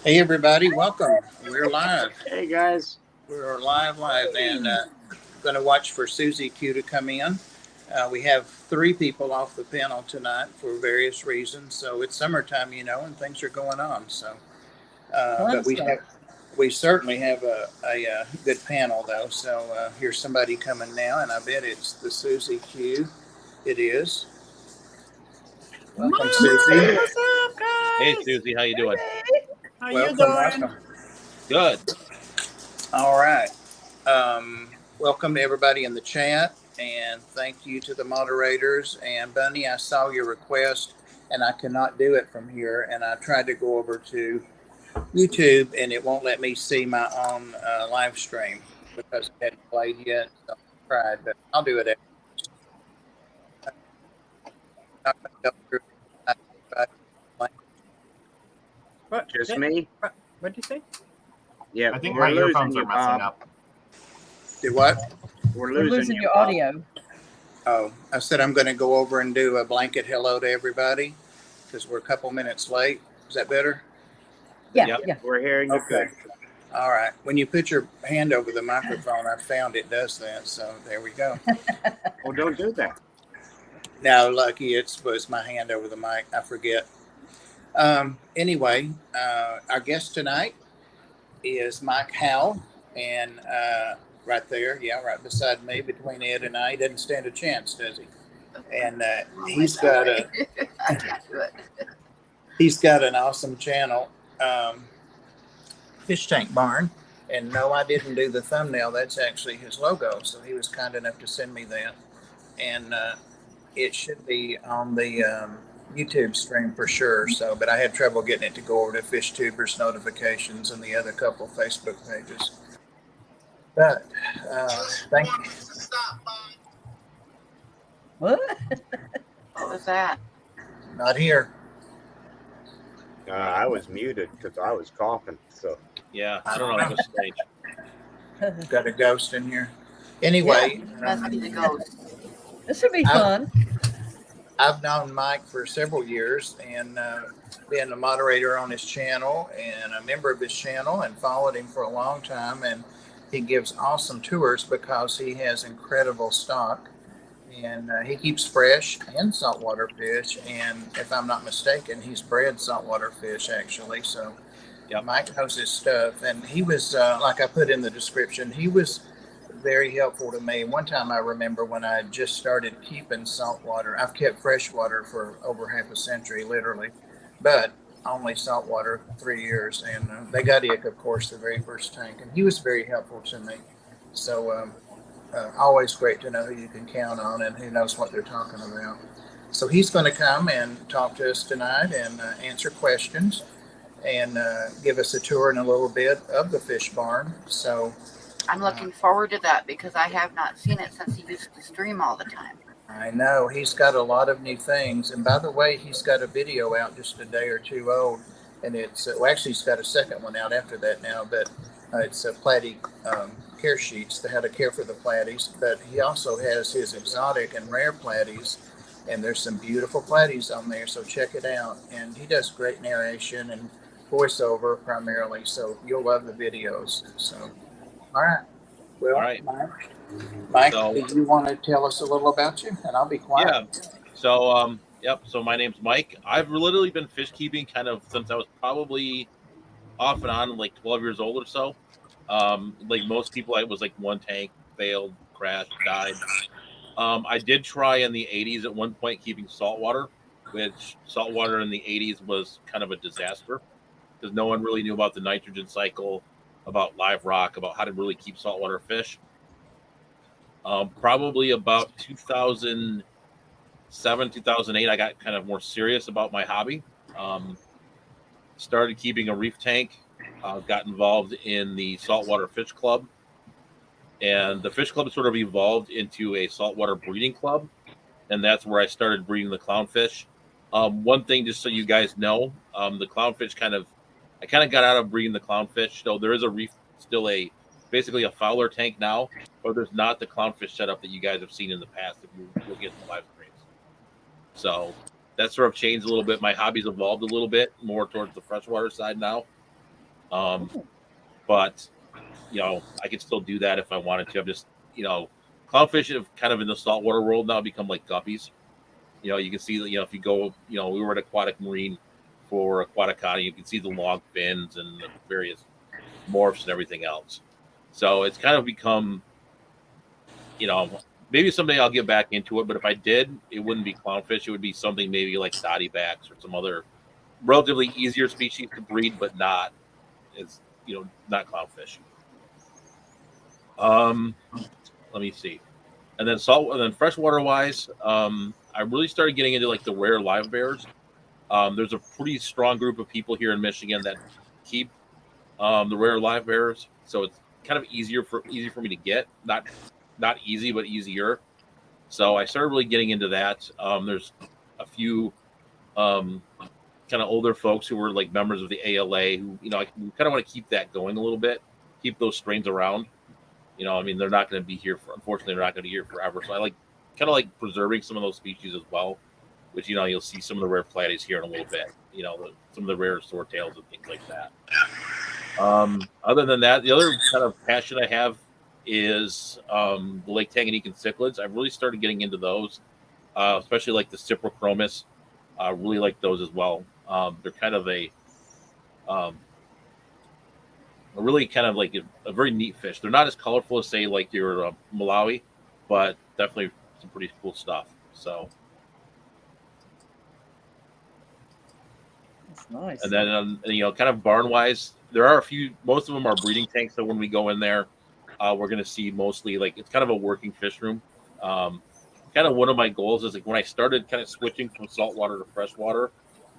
Hey everybody, welcome. We're live. Hey guys. We're live, and going to watch for Susie Q to come in. We have three people off the panel tonight for various reasons. So it's summertime, and things are going on. So, but we certainly have a good panel though. So here's somebody coming now, and I bet it's the Susie Q. It is. Welcome, Susie. What's up, guys? Hey, Susie, how you doing? How you Welcome, doing? welcome. Good. All right. Welcome to everybody in the chat, and thank you to the moderators. And Bunny, I saw your request, and I cannot do it from here. And I tried to go over to YouTube, and it won't let me see my own live stream because it hadn't played yet. So I tried, but I'll do it. Not gonna go through it. What? Just me? What'd you say? Yeah, I think we're my losing earphones you, are messing Bob. up. Do what? We're We're losing losing you, your Bob. audio. Oh, I said I'm going to go over and do a blanket hello to everybody because we're a couple minutes late. Is that better? Yeah, Yep. yeah. We're hearing you Okay. good. All right. When you put your hand over the microphone, I found it does that. So there we go. Well, don't do that. Now, lucky was my hand over the mic. I forget. Anyway, our guest tonight is Mike Howe, and right there, yeah, right beside me, between Ed and I, he doesn't stand a chance, does he? And he's got an awesome channel, Fish Tank Barn. And no, I didn't do the thumbnail. That's actually his logo. So he was kind enough to send me that, and it should be on the YouTube stream for sure. So, but I had trouble getting it to go over to FishTubers notifications and the other couple Facebook pages. But thank you. What? What was that? Not here. I was muted because I was coughing. So Yeah, I don't know. It was strange. Got a ghost in here. Anyway, Must be the ghost. This should be fun. I've known Mike for several years and been a moderator on his channel and a member of his channel and followed him for a long time. And he gives awesome tours because he has incredible stock. And he keeps fresh and saltwater fish. And if I'm not mistaken, he's bred saltwater fish actually. So Yep. Mike knows his stuff. And he was, like I put in the description, he was very helpful to me. One time I remember when I just started keeping saltwater. I've kept freshwater for over half a century, literally, but only saltwater 3 years. And they got ick, of course, the very first tank. And he was very helpful to me. So always great to know who you can count on and who knows what they're talking about. So he's going to come and talk to us tonight and answer questions and give us a tour in a little bit of the fish barn. So I'm looking forward to that because I have not seen it since he used to stream all the time. I know he's got a lot of new things. And by the way, he's got a video out just a day or two old. And it's, well, actually, he's got a second one out after that now, but it's a platy care sheets, how to care for the platies. But he also has his exotic and rare platies. And there's some beautiful platies on there, so check it out. And he does great narration and voiceover primarily, so you'll love the videos. So, all right. Well, All right. Mike, So- do you want to tell us a little about you? And I'll be quiet. Yeah. So, yep. So my name's Mike. I've literally been fish keeping kind of since I was probably off and on, like 12 years old or so. Like most people, I was like one tank, failed, crashed, died. I did try in the 80s at one point keeping saltwater, which saltwater in the 80s was kind of a disaster because no one really knew about the nitrogen cycle, about live rock, about how to really keep saltwater fish. Probably about 2007, 2008, I got kind of more serious about my hobby. Started keeping a reef tank, got involved in the Saltwater Fish Club. And the fish club sort of evolved into a saltwater breeding club. And that's where I started breeding the clownfish. One thing, just so you guys know, the clownfish I kind of got out of breeding the clownfish. So there is a reef, still basically a fowler tank now, but there's not the clownfish setup that you guys have seen in the past if you're looking at the live streams. So that sort of changed a little bit. My hobby's evolved a little bit more towards the freshwater side now. But I could still do that if I wanted to. I'm just clownfish have kind of in the saltwater world now become like guppies. You can see if you go, we were at Aquatic Marine for Aquaticana, you can see the long fins and the various morphs and everything else. So it's kind of become, maybe someday I'll get back into it. But if I did, it wouldn't be clownfish. It would be something maybe like dottybacks or some other relatively easier species to breed, but not as not clownfish. Let me see. And then freshwater wise, I really started getting into like the rare live bears. There's a pretty strong group of people here in Michigan that keep the rare live bears, so it's kind of easy for me to get. Not easy, but easier. So I started really getting into that. There's a few kind of older folks who were like members of the ALA who I kind of want to keep that going a little bit, keep those strains around. They're not going to be here unfortunately, they're not going to be here forever. So I like preserving some of those species as well, which, you'll see some of the rare platies here in a little bit, some of the rare swordtails and things like that. Other than that, the other kind of passion I have is the Lake Tanganyika cichlids. I've really started getting into those, especially like the Cyprochromis. Really like those as well. They're kind of a really kind of like a very neat fish. They're not as colorful as say like your Malawi, but definitely some pretty cool stuff. So, That's nice. and then kind of barn wise, there are a few. Most of them are breeding tanks. So when we go in there, we're going to see mostly like it's kind of a working fish room. Kind of one of my goals is like when I started kind of switching from saltwater to freshwater,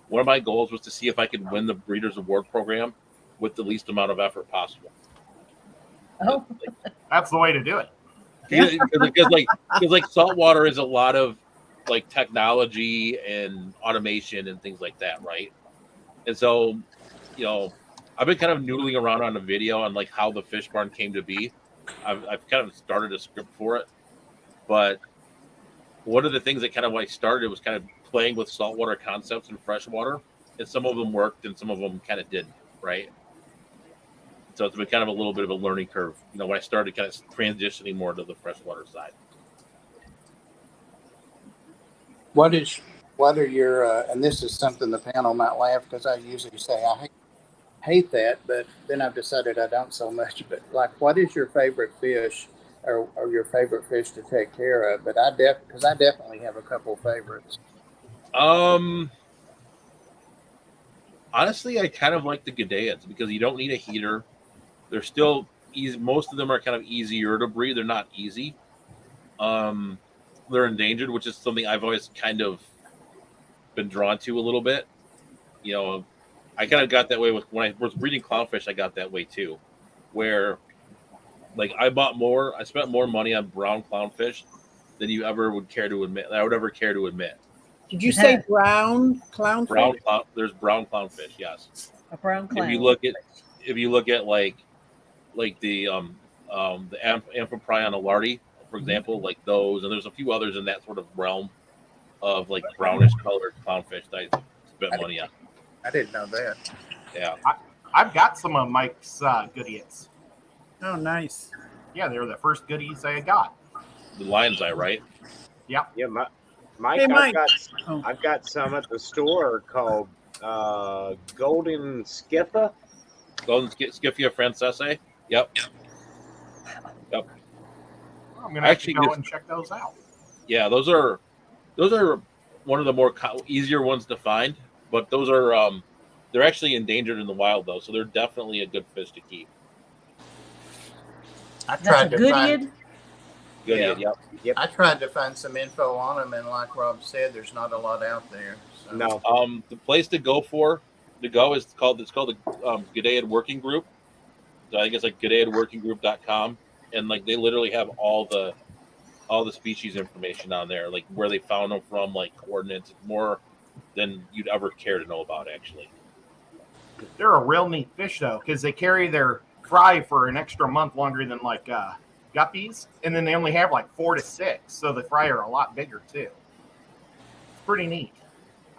one of my goals was to see if I could win the Breeders' Award program with the least amount of effort possible. Oh, That's the way to do it. Because like saltwater is a lot of like technology and automation and things like that, right? And so, I've been kind of noodling around on a video on like how the fish barn came to be. I've kind of started a script for it, but one of the things that kind of started was kind of playing with saltwater concepts and freshwater, and some of them worked and some of them kind of didn't, right? So it's been kind of a little bit of a learning curve, when I started kind of transitioning more to the freshwater side. What are your and this is something the panel might laugh because I usually say I hate that, but then I've decided I don't so much. But like, what is your favorite fish or your favorite fish to take care of? But I definitely have a couple favorites. Honestly, I kind of like the Gadaeans because you don't need a heater. They're still easy. Most of them are kind of easier to breed. They're not easy. They're endangered, which is something I've always kind of been drawn to a little bit. I kind of got that way with when I was breeding clownfish. I got that way too, where like I spent more money on brown clownfish than you ever would care to admit. I would ever care to admit. Did you say brown clownfish? There's brown clownfish, yes. a brown clown. If you look at like the Amphiprion alardi, for example, like those, and there's a few others in that sort of realm of like brownish colored clownfish that I spent money on. I didn't know that. Yeah. I've got some of Mike's goodies. Oh, nice. Yeah, they were the first goodies I got. The lion's eye, right? Yeah, Mike, Hey, Mike. I've got some at the store called Golden Skipper. Golden Scyphia francese. Yep. I'm gonna actually go and check those out. Yeah, those are one of the more easier ones to find, but those are they're actually endangered in the wild though, so they're definitely a good fish to keep. I That's tried a to find. Goodyear. Good. Yeah. Yep. I tried to find some info on them, and like Rob said, there's not a lot out there. So. No, The place to go is called the Gadaean Working Group. So I think it's like GadaeanWorkingGroup.com, and like they literally have all the species information on there, like where they found them from, like coordinates, more than you'd ever care to know about actually. They're a real neat fish though, because they carry their fry for an extra month longer than like guppies, and then they only have like 4 to 6, so the fry are a lot bigger too. It's pretty neat.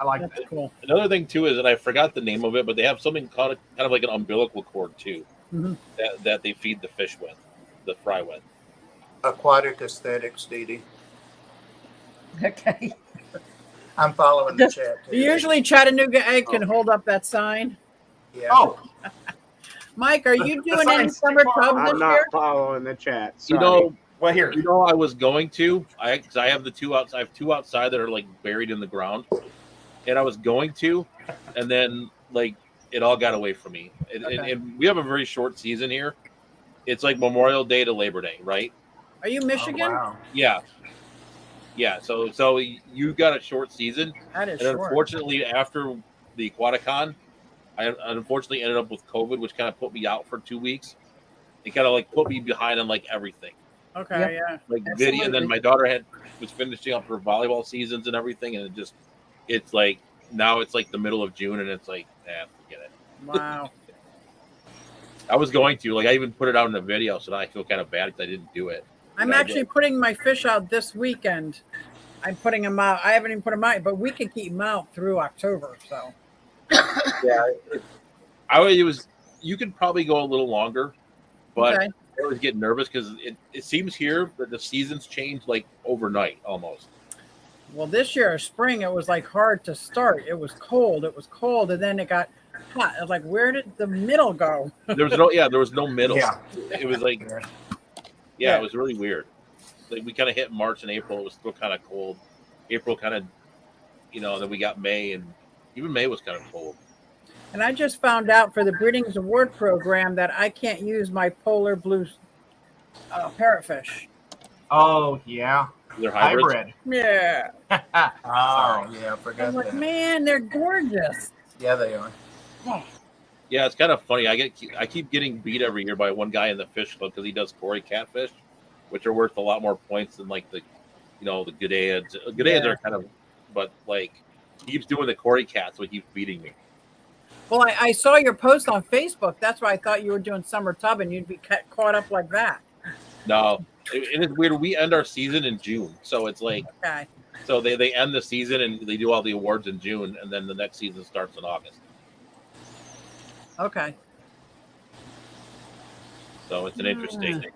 I like That's that. cool. Another thing too is, and I forgot the name of it, but they have something called kind of like an umbilical cord too, Mhm. that they feed the fish with, the fry with. Aquatic Aesthetics, Dee Dee. Okay. I'm following the chat too. Usually Chattanooga Egg can hold up that sign. Yeah. Oh, Mike, are you The doing any sign's summer too far tub off. this I'm not year? following the chat. You Sorry. know, well, here. I was going to. Because I have the two outside. I have two outside that are like buried in the ground, and I was going to, and then like it all got away from me. And we have a very short season here. It's like Memorial Day to Labor Day, right? Are you Michigan? Oh, wow. Yeah. So you got a short season, That is and short. unfortunately, after the Aquaticon, I unfortunately ended up with COVID, which kind of put me out for 2 weeks. It kind of like put me behind on like everything. Okay, Yep. yeah. Like video, and then Absolutely. my daughter was finishing up her volleyball seasons and everything, and it's like now it's like the middle of June, and it's like, forget it. Wow. I was going to I even put it out in a video, so now I feel kind of bad because I didn't do it. I'm actually putting my fish out this weekend. I'm putting them out. I haven't even put them out, but we can keep them out through October. So You could probably go a little longer, but okay. I always get nervous because it seems here that the seasons change like overnight almost. Well, this year, spring, it was like hard to start. It was cold, and then it got hot. I was like, where did the middle go? There was no middle. Yeah. It was like, Yeah. it was really weird. Like we kind of hit March and April. It was still kind of cold. April kind of, then we got May, and even May was kind of cold. And I just found out for the Breedings Award program that I can't use my polar blue parrotfish. Oh, yeah. They're hybrids. Hybrid. Yeah. Oh, Sorry. yeah, I I forgot was like, that. man, they're gorgeous. Yeah, they are. Yeah, it's kind of funny. I keep getting beat every year by one guy in the fish club because he does Cory catfish, which are worth a lot more points than like the Gudaids. Gudaids are kind of, but like he keeps doing the Cory cat, so he keeps beating me. Well, I saw your post on Facebook. That's why I thought you were doing summer tub and you'd be caught up like that. No, it is weird. We end our season in June, so it's like Okay. so they end the season and they do all the awards in June, and then the next season starts in August. Okay. So it's an interesting thing.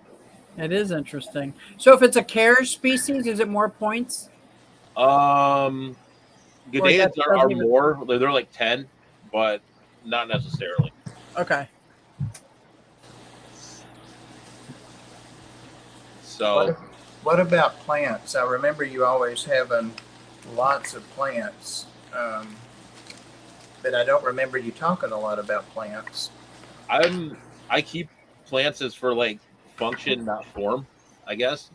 It is interesting. So if it's a care species, is it more points? Gudaids that are doesn't even- more. They're like 10, but not necessarily. Okay. So What about plants? I remember you always having lots of plants, but I don't remember you talking a lot about plants. I keep plants as for like function, not form, I guess,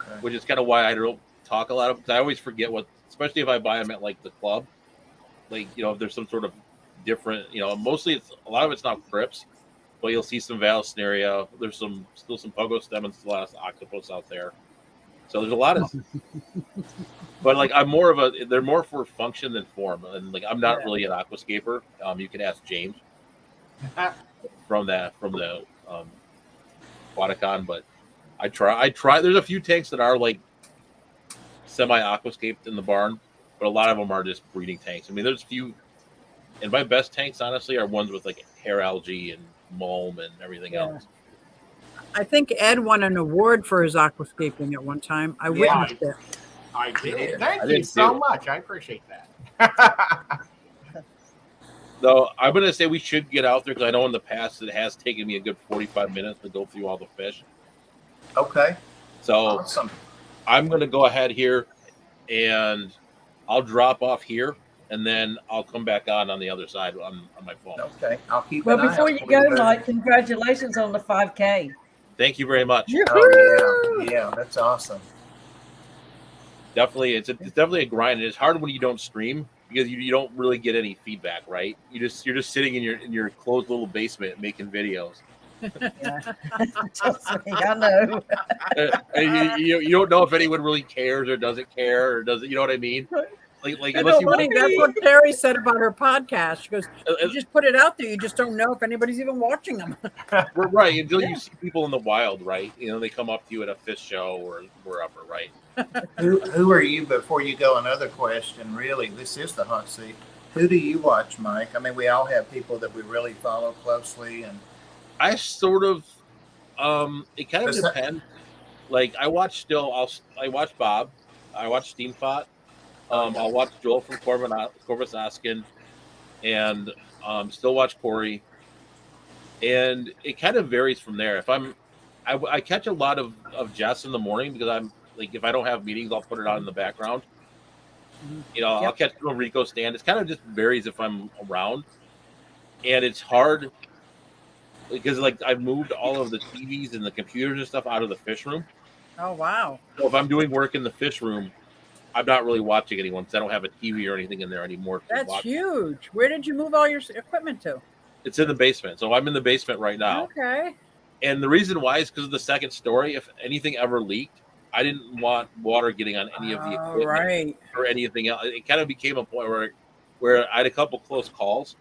Okay. which is kind of why I don't talk a lot of. Because I always forget what, especially if I buy them at like the club, like if there's some sort of different, mostly a lot of it's not crypts, but you'll see some Vallisneria. There's still some Pogostem and still has octopus out there. So there's a lot of, but like they're more for function than form, and like I'm not really an aquascaper. You can ask James from the Aquaticon, but I try. There's a few tanks that are like semi aquascaped in the barn, but a lot of them are just breeding tanks. I mean, there's a few, and my best tanks honestly are ones with like hair algae and mulm and everything else. I think Ed won an award for his aquascaping at one time. I witnessed it. I did. Yeah. Thank I you did so too. much. I appreciate that. Though I'm gonna say we should get out there because I know in the past it has taken me a good 45 minutes to go through all the fish. Okay. So Awesome. I'm gonna go ahead here, and I'll drop off here, and then I'll come back on the other side on my phone. Okay. I'll keep Well, an eye before out you for go, there. Mike, congratulations on the 5K. Thank you very much. Oh yeah, yeah, that's awesome. Definitely, it's definitely a grind. It's hard when you don't stream because you don't really get any feedback, right? You're just sitting in your closed little basement making videos. Trust me, I know. And you don't know if anyone really cares or doesn't care or doesn't. You know what I mean? like I unless know, you want, funny. That's what Terry said about her podcast. She goes, uh, "You just put it out there. You just don't know if anybody's even watching them." we're right until Yeah. you see people in the wild, right? You know, they come up to you at a fish show or wherever, right? Who are you, before you go another question, really, this is the hot seat. Who do you watch, Mike? I mean, we all have people that we really follow closely, and I sort of, it kind of Besi- depends. Like I watch I watch Bob, I watch Steamfot, I'll watch Joel from Corvus Askin, and still watch Corey, and it kind of varies from there. If I catch a lot of Jess in the morning because I'm like if I don't have meetings, I'll put it on in the background. You know, I'll Yep. catch a Rico stand. It's kind of just varies if I'm around, and it's hard because like I've moved all of the TVs and the computers and stuff out of the fish room. Oh wow. So if I'm doing work in the fish room, I'm not really watching anyone because I don't have a TV or anything in there anymore. That's watch. huge. Where did you move all your equipment to? It's in the basement, so I'm in the basement right now. Okay. And the reason why is because of the second story. If anything ever leaked, I didn't want water getting on any of the All equipment right. or anything else. It kind of became a point where I had a couple close calls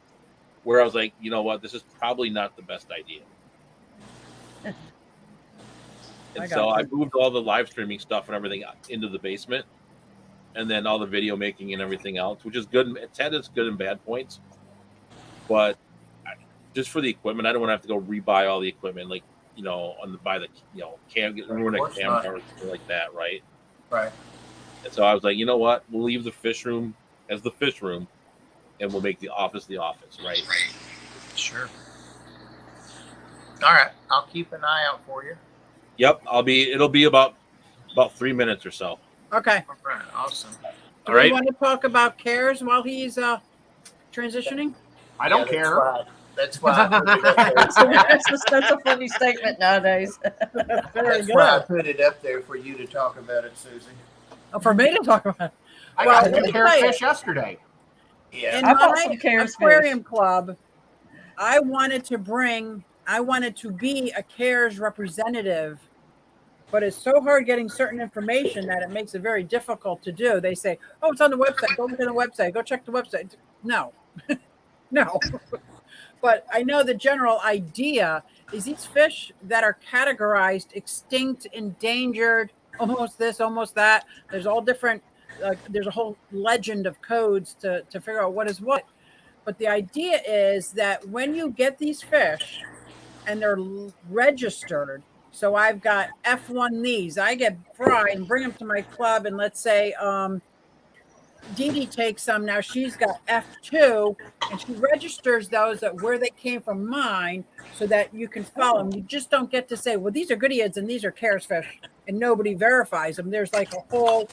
where I was like, you know what, this is probably not the best idea. And so I moved all the live streaming stuff and everything into the basement, and then all the video making and everything else, which is good. It's had its good and bad points, but just for the equipment, I don't want to have to go rebuy all the equipment, like buy the ruin a camera or something like that, right? right. And so I was like, you know what, we'll leave the fish room as the fish room, and we'll make the office, right? Sure. All right, I'll keep an eye out for you. Yep, it'll be about 3 minutes or so. Okay. All right, awesome. Do All right. you want to talk about CARES while he's transitioning? I don't Yeah, care. That's why I put it up there. That's a funny statement nowadays. Very That's why I good. put it up there for you to talk about it, Susie. Oh, for me to talk about. I Well, got let new me CARES tell you. fish yesterday. Yeah. In I bought my some CARES aquarium club, I wanted to be a CARES representative, but it's so hard getting certain information that it makes it very difficult to do. They say, "Oh, it's on the website. Go look at the website. Go check the website." No, no. But I know the general idea is these fish that are categorized extinct, endangered, almost this, almost that. There's all different. There's a whole legend of codes to figure out what is what. But the idea is that when you get these fish and they're registered, so I've got F1 these, I get fry and bring them to my club, and let's say Dee Dee takes some. Now she's got F2, and she registers those at where they came from mine so that you can follow them. You just don't get to say, well, these are goodeids and these are CARES fish, and nobody verifies them. There's like a whole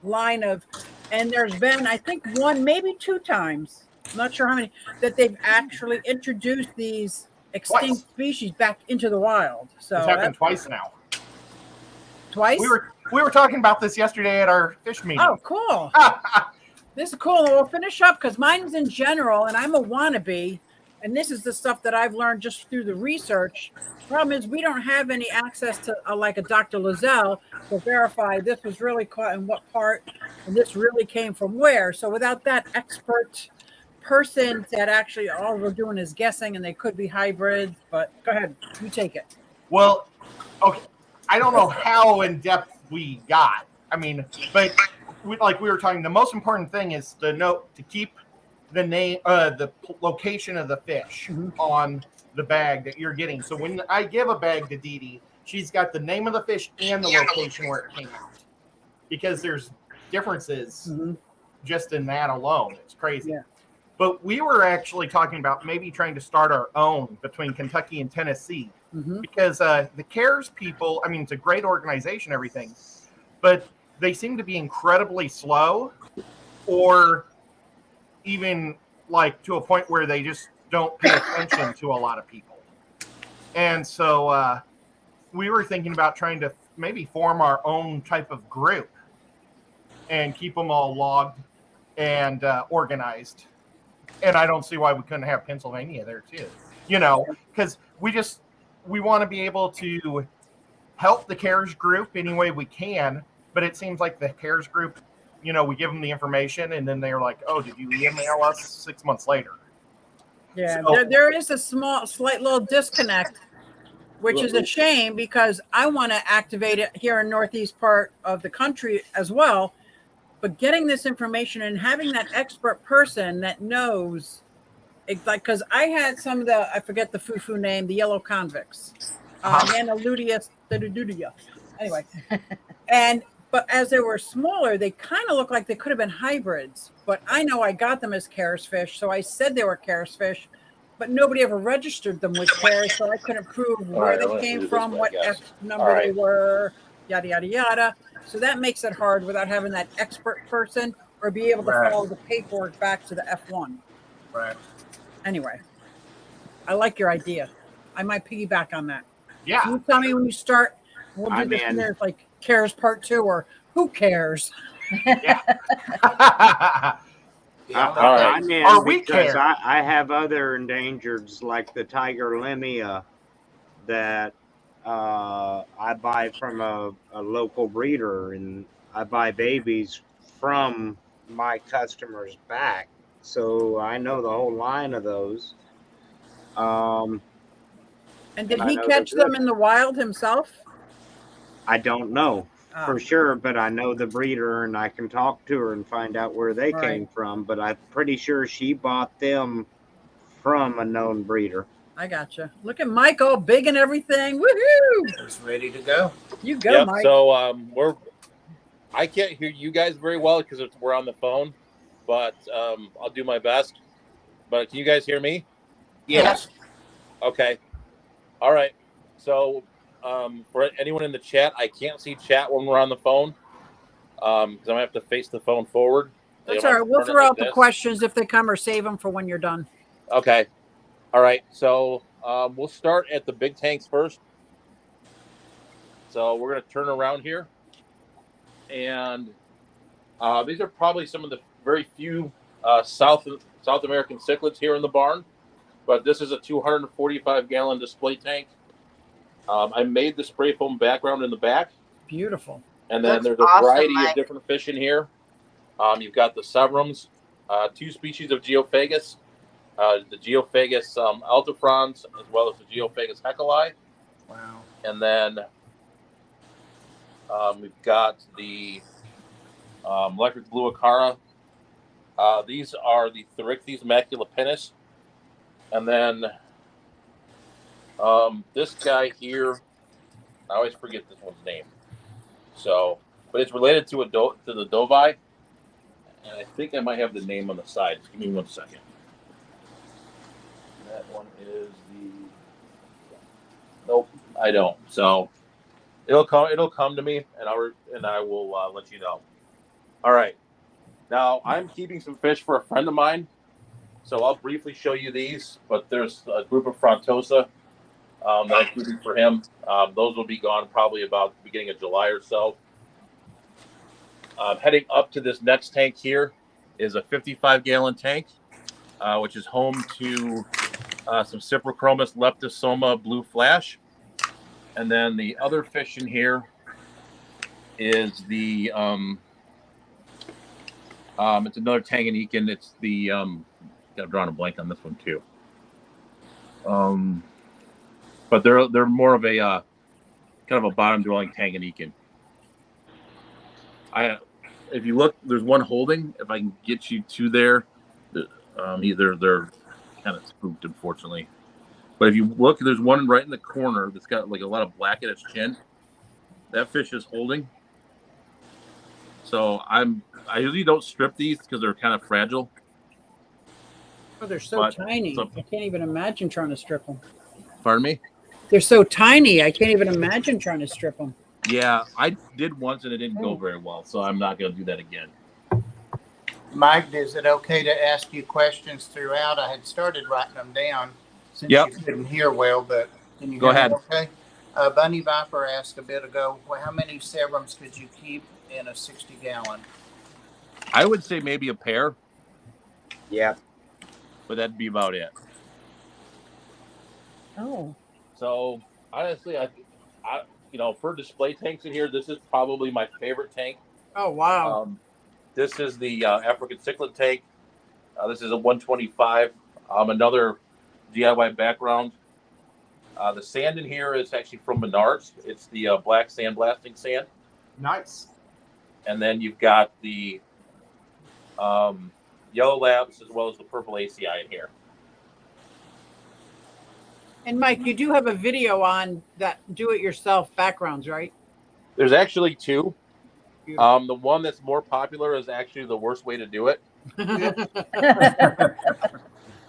line of, and there's been, I think, one, maybe two times, I'm not sure how many, that they've actually introduced these extinct species back into the wild. So It's happened twice now. twice. We were talking about this yesterday at our fish meeting. Oh, cool. This is cool. We'll finish up because mine's in general, and I'm a wannabe. And this is the stuff that I've learned just through the research. Problem is, we don't have any access to like a Dr. Lozelle to verify this was really caught in what part, and this really came from where. So without that expert person that actually all we're doing is guessing, and they could be hybrids. But go ahead, you take it. Well, okay. I don't know how in depth we got. I mean, but like we were talking, the most important thing is to keep the name, the location of the fish on the bag that you're getting. So when I give a bag to Dee Dee, she's got the name of the fish and the location where it came out, because there's differences just in that alone. It's crazy. Yeah. But we were actually talking about maybe trying to start our own between Kentucky and Tennessee, because the CARES people, I mean, it's a great organization, everything, but they seem to be incredibly slow, or even like to a point where they just don't pay attention to a lot of people. And so we were thinking about trying to maybe form our own type of group and keep them all logged and organized. And I don't see why we couldn't have Pennsylvania there too, because we want to be able to help the CARES group any way we can. But it seems like the CARES group we give them the information, and then they're like, "Oh, did you email us 6 months later?" Yeah, So- there is a slight little disconnect, which is a shame because I want to activate it here in northeast part of the country as well. But getting this information and having that expert person that knows, because I had some of I forget the foo-foo name, the yellow convicts, Nanaludius, anyway. But as they were smaller, they kind of looked like they could have been hybrids. But I know I got them as Caris fish, so I said they were Caris fish, but nobody ever registered them with Caris, so I couldn't prove where they came from, what F number they were, yada, yada, yada. So that makes it hard without having that expert person or be able to follow the paperwork back to the F1. Right. Anyway, I like your idea. I might piggyback on that. Yeah. So you tell me when you start. We'll do this in there, like Cares Part 2 or Who Cares? Yeah. I'm in Or we because care. I have other endangers like the tiger lemia that I buy from a local breeder, and I buy babies from my customers back. So I know the whole line of those. And did I he know catch they're them good. in the wild himself? I don't know for Oh, sure, but I know the breeder and I can talk to her and find out where they Right. came from. But I'm pretty sure she bought them from a known breeder. I gotcha. Look at Mike, all big and everything. Woohoo! It's ready to go. You go, Yep. Mike. So I can't hear you guys very well because we're on the phone, but I'll do my best. But can you guys hear me? Yes. Okay. All right. So for anyone in the chat, I can't see chat when we're on the phone because I'm gonna have to face the phone forward. That's I'm all gonna right. We'll turn it throw like out the this. questions if they come or save them for when you're done. Okay. All right. So we'll start at the big tanks first. So we're gonna turn around here, and these are probably some of the very few South American cichlids here in the barn. But this is a 245-gallon display tank. I made the spray foam background in the back. Beautiful. And then Looks there's a awesome, variety Mike. of different fish in here. You've got the severums, 2 species of geophagus, the geophagus altifrons, as well as the geophagus heckelii. Wow. And then we've got the electric blue acara. These are the Therichthys maculopennis. And then this guy here, I always forget this one's name. So, but it's related to to the Dovi, and I think I might have the name on the side. Just give me 1 second. That one is the. Nope, I don't. So, it'll come to me, and I will let you know. All right. Now I'm keeping some fish for a friend of mine, so I'll briefly show you these. But there's a group of Frontosa that I'm keeping for him. Those will be gone probably about the beginning of July or so. Heading up to this next tank here is a 55-gallon tank, which is home to some Cyprochromis leptosoma blue flash. And then the other fish in here is the it's another Tanganyikan. It's the got drawing a blank on this one too. But they're more of a kind of a bottom dwelling Tanganyikan. If you look, there's one holding. If I can get you to there, either they're kind of spooked, unfortunately. But if you look, there's one right in the corner that's got like a lot of black at its chin. That fish is holding. So I usually don't strip these because they're kind of fragile. Oh, they're so tiny. I can't even imagine trying to strip them. Pardon me? They're so tiny. I can't even imagine trying to strip them. Yeah, I did once and it didn't go very well, so I'm not going to do that again. Mike, is it okay to ask you questions throughout? I had started writing them down since Yep. you couldn't hear well, but can you Go hear me ahead. okay? Bunny Viper asked a bit ago, well, how many severums could you keep in a 60-gallon? I would say maybe a pair, Yeah. but that'd be about it. Oh. So honestly, I for display tanks in here, this is probably my favorite tank. Oh, wow. This is the African cichlid tank. This is a 125. Another DIY background. The sand in here is actually from Menards. It's the black sandblasting sand. Nice. And then you've got the yellow labs as well as the purple ACI in here. And Mike, you do have a video on that do-it-yourself backgrounds, right? There's actually two. The one that's more popular is actually the worst way to do it.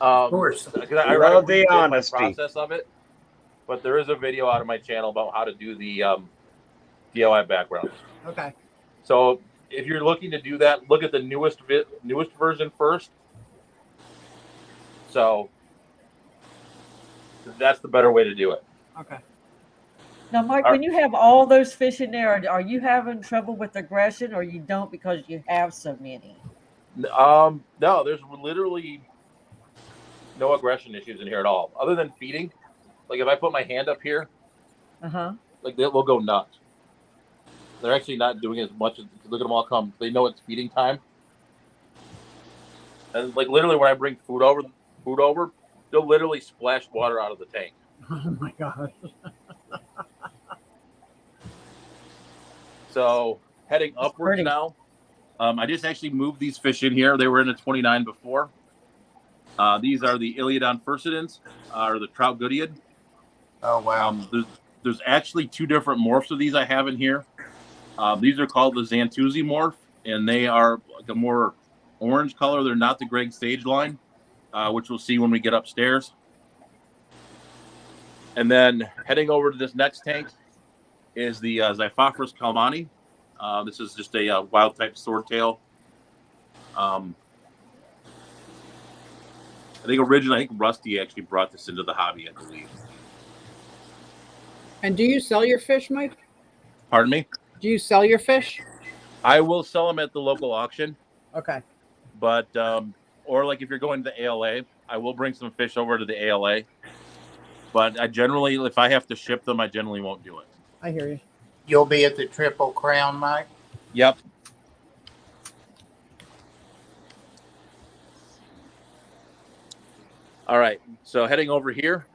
Of course. I Love the redid honesty. my process of it, but there is a video out of my channel about how to do the DIY backgrounds. Okay. So if you're looking to do that, look at the newest version first. So that's the better way to do it. Okay. Now, Mike, when you have all those fish in there, are you having trouble with aggression, or you don't because you have so many? No, there's literally no aggression issues in here at all, other than feeding. Like if I put my hand up here, like they will go nuts. They're actually not doing as much as look at them all come. They know it's feeding time, and like literally when I bring food over, they'll literally splash water out of the tank. Oh my God. So heading upwards now, I just actually moved these fish in here. They were in a 29 before. These are the Iliodon furcidans, or the trout goodiad. Oh, wow. There's actually two different morphs of these I have in here. These are called the Zantuzzi morph, and they are like a more orange color. They're not the Greg Sage line, which we'll see when we get upstairs. And then heading over to this next tank is the Xiphophorus calmani. This is just a wild type swordtail. I think Rusty actually brought this into the hobby, I believe. And do you sell your fish, Mike? Pardon me? Do you sell your fish? I will sell them at the local auction. Okay. But, or like if you're going to the ALA, I will bring some fish over to the ALA. But I generally, if I have to ship them, I generally won't do it. I hear you. You'll be at the Triple Crown, Mike? Yep. All right. So heading over here,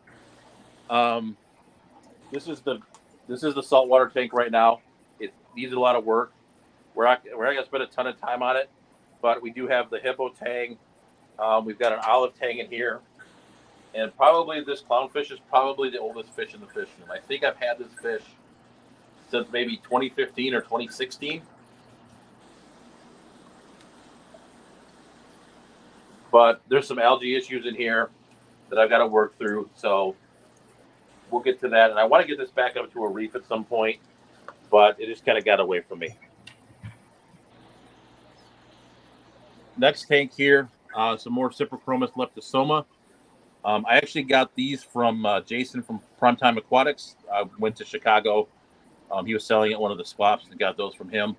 this is the saltwater tank right now. It needs a lot of work. We're not going to spend a ton of time on it, but we do have the hippo tang. We've got an olive tang in here. And probably this clownfish is probably the oldest fish in the fish room. I think I've had this fish since maybe 2015 or 2016. But there's some algae issues in here that I've got to work through. So we'll get to that. And I want to get this back up to a reef at some point, but it just kind of got away from me. Next tank here, some more Cyprochromis leptosoma. I actually got these from Jason from Primetime Aquatics. I went to Chicago. He was selling at one of the swaps and got those from him.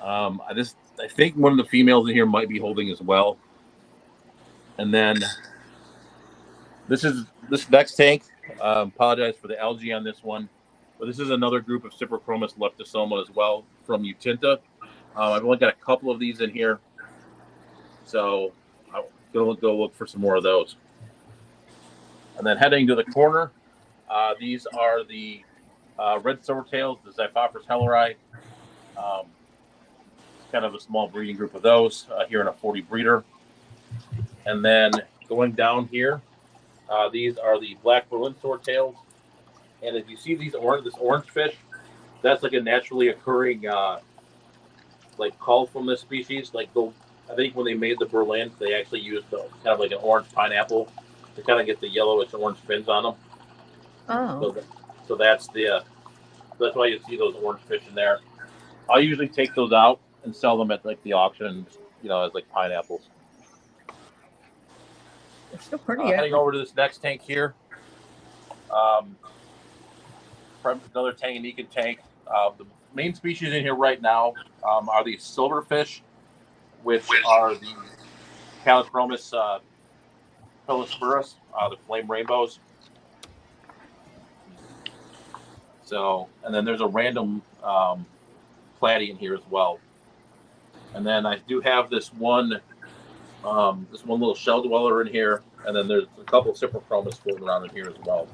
I think one of the females in here might be holding as well. And then this next tank. Apologize for the algae on this one, but this is another group of Cyprochromis leptosoma as well from Utinta. I've only got a couple of these in here, so I'm gonna go look for some more of those. And then heading to the corner, these are the red swordtails, the Xiphophorus helleri. Kind of a small breeding group of those here in a 40 breeder. And then going down here, these are the black Berlin swordtails. And if you see this orange fish, that's like a naturally occurring like cull from this species. Like I think when they made the Berlin, they actually used kind of like an orange pineapple to kind of get the yellowish orange fins on them. Oh. So that's why you see those orange fish in there. I'll usually take those out and sell them at like the auction, as like pineapples. It's still pretty. Heading over to this next tank here. Another Tanganyikan tank. The main species in here right now are these silverfish, which are the Callichromis pilosporus, the flame rainbows. So, and then there's a random platy in here as well. And then I do have this one little shell dweller in here, and then there's a couple of cyprochromas floating around in here as well.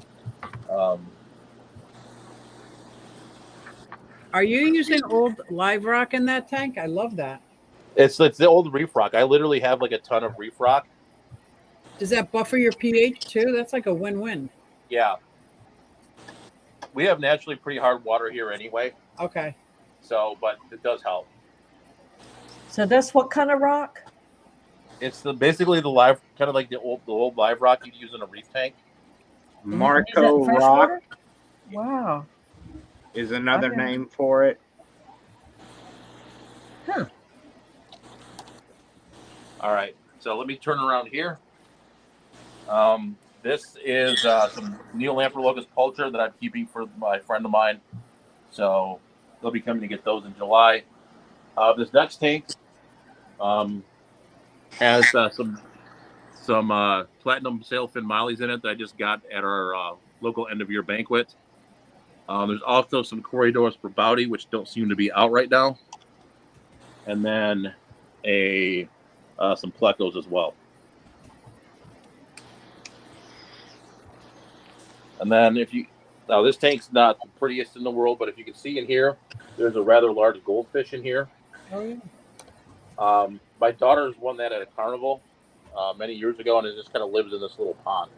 Are you using old live rock in that tank? I love that. It's the old reef rock. I literally have like a ton of reef rock. Does that buffer your pH too? That's like a win-win. Yeah. We have naturally pretty hard water here anyway. Okay. So, but it does help. So that's what kind of rock? It's basically the live, kind of like the old live rock you'd use in a reef tank. Marco rock Wow. is another Okay. name for it. Huh. All right, so let me turn around here. This is some Neolamprolochus culture that I'm keeping for my friend of mine. So they'll be coming to get those in July. This next tank has some platinum sailfin mollies in it that I just got at our local end of year banquet. There's also some corridors for Bowdy, which don't seem to be out right now, and then some plecos as well. And then this tank's not the prettiest in the world, but if you can see in here, there's a rather large goldfish in here. Oh, yeah. My daughter's won that at a carnival many years ago, and it just kind of lives in this little pond.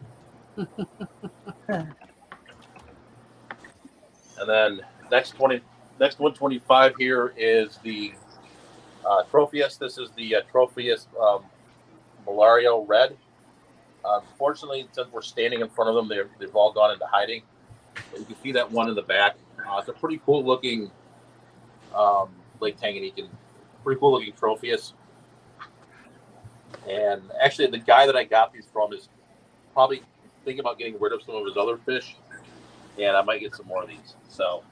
And then next 125 here is the Tropheus. This is the Tropheus Malario Red. Fortunately, since we're standing in front of them, they've all gone into hiding. But you can see that one in the back. It's a pretty cool looking Lake Tanganyika. Pretty cool looking Tropheus. And actually, the guy that I got these from is probably thinking about getting rid of some of his other fish. And I might get some more of these. So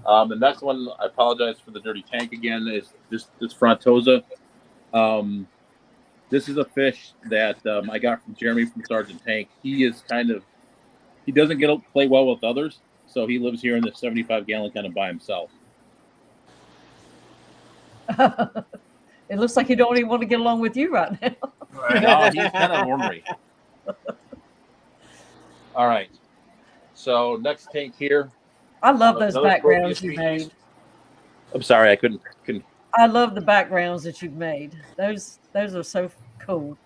the next one, I apologize for the dirty tank again, is this Frontosa. This is a fish that I got from Jeremy from Sergeant Tank. He doesn't play well with others, so he lives here in this 75-gallon kind of by himself. It looks like you don't even want to get along with you right now. No, he's kind of ornery. All right. So next tank here. I love those another backgrounds Tropheus you species. made. I'm sorry, I couldn't. I love the backgrounds that you've made. Those are so cool.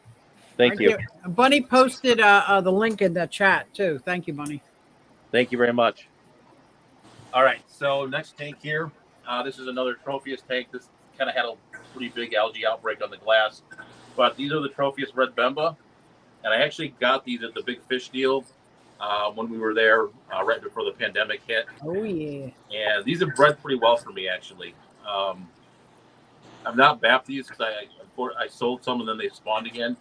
Thank you. Bunny posted the link in the chat too. Thank you, Bunny. Thank you very much. All right. So next tank here. This is another Tropheus tank. This kind of had a pretty big algae outbreak on the glass. But these are the Tropheus Red Bemba. And I actually got these at the Big Fish deal when we were there right before the pandemic hit. Oh, yeah. And these have bred pretty well for me, actually. I've not bapped these because I sold some and then they spawned again.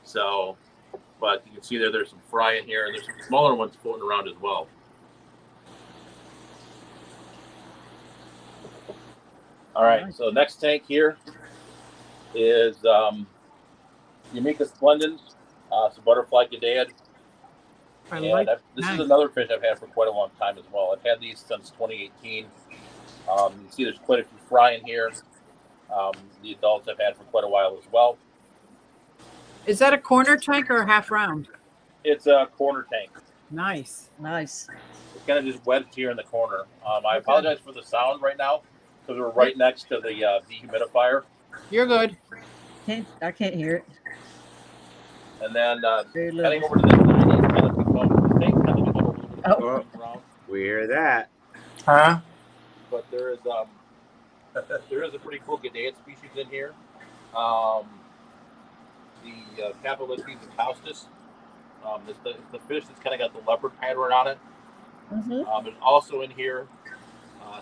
So, but you can see there's some fry in here, and there's some smaller ones floating around as well. All right, so next tank here is Yamika Splendens, some butterfly Gadaeid. This is another fish I've had for quite a long time as well. I've had these since 2018. You can see there's quite a few fry in here. The adults I've had for quite a while as well. Is that a corner tank or a half round? It's a corner tank. Nice. Nice. It's kind of just wedged here in the corner. I apologize for the sound right now because we're right next to the dehumidifier. You're good. I can't hear it. And then Very heading little. over to this side, it's kind of become a little bit Oh. around. We hear that. Huh? But there is a pretty cool Gadaeid species in here. The Capulestes faustus. It's the fish that's kind of got the leopard pattern on it. Mm-hmm. There's also in here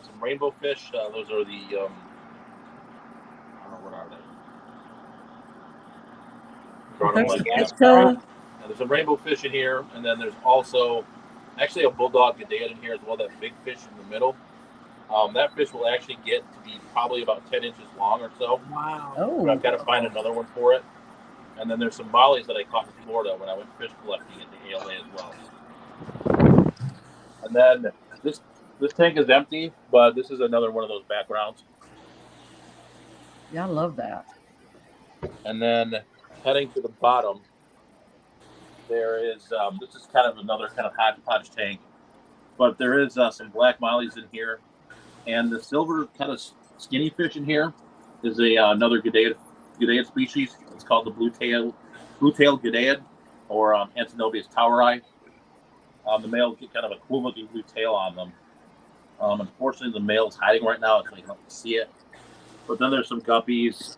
some rainbow fish. Those are the I don't know, what are they? There's some rainbow fish in here, and then there's also actually a bulldog Gadaeid in here as well. That big fish in the middle. That fish will actually get to be probably about 10 inches long or so. Wow. Oh. But I've got to find another one for it. And then there's some mollies that I caught in Florida when I went fish collecting at the ALA as well. And then this This tank is empty, but this is another one of those backgrounds. Yeah, I love that. And then heading to the bottom, there is this is kind of another kind of hodgepodge tank, but there is some black mollies in here, and the silver kind of skinny fish in here is another Gadaid species. It's called the blue tail Gadaid, or Antinobius toweri. The males get kind of a cool looking blue tail on them. Unfortunately, the male's hiding right now. It's like you don't see it. But then there's some guppies,